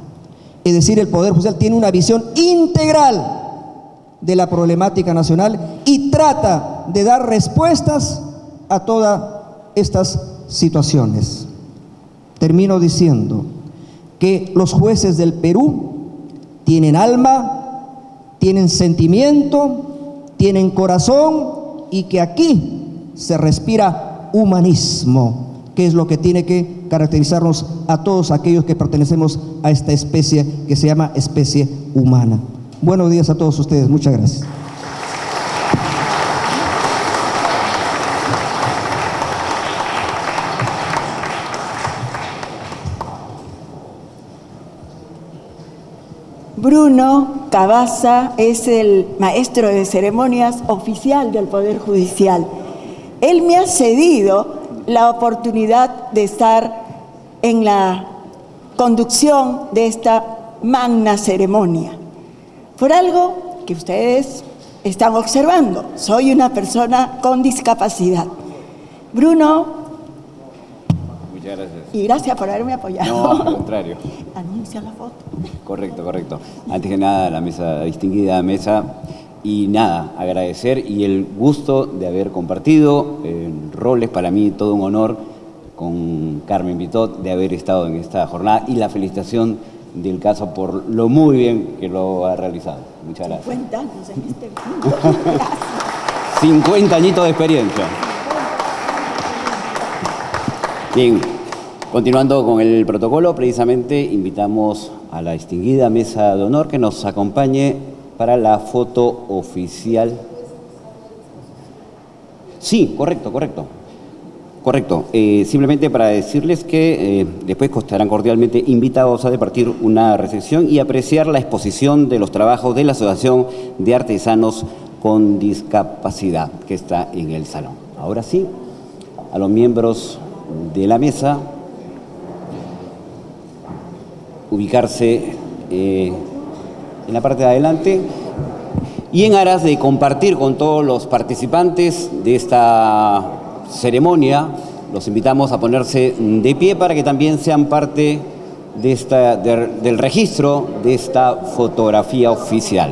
Es decir, el Poder Judicial tiene una visión integral de la problemática nacional y trata de dar respuestas a todas estas situaciones. Termino diciendo que los jueces del Perú tienen alma, tienen sentimiento, tienen corazón y que aquí se respira humanismo, que es lo que tiene que caracterizarnos a todos aquellos que pertenecemos a esta especie que se llama especie humana. Buenos días a todos ustedes, muchas gracias. Bruno Cabaza es el maestro de ceremonias oficial del Poder Judicial. Él me ha cedido la oportunidad de estar en la conducción de esta magna ceremonia, por algo que ustedes están observando. Soy una persona con discapacidad. Bruno, muchas gracias. Y gracias por haberme apoyado. No, al contrario. Anuncia la foto. Correcto, correcto. Antes que nada, la mesa, distinguida mesa, y nada, agradecer y el gusto de haber compartido roles, para mí todo un honor, con Carmen Vitot, de haber estado en esta jornada y la felicitación del caso por lo muy bien que lo ha realizado. Muchas gracias. 50 años en este mundo. Gracias. 50 añitos de experiencia. Bien, continuando con el protocolo, precisamente invitamos a la distinguida mesa de honor que nos acompañe para la foto oficial. Sí, correcto, correcto. Correcto. Simplemente para decirles que después estarán cordialmente invitados a departir una recepción y apreciar la exposición de los trabajos de la Asociación de Artesanos con Discapacidad, que está en el salón. Ahora sí, a los miembros de la mesa, ubicarse en la parte de adelante y en aras de compartir con todos los participantes de esta ceremonia, los invitamos a ponerse de pie para que también sean parte de del registro de esta fotografía oficial.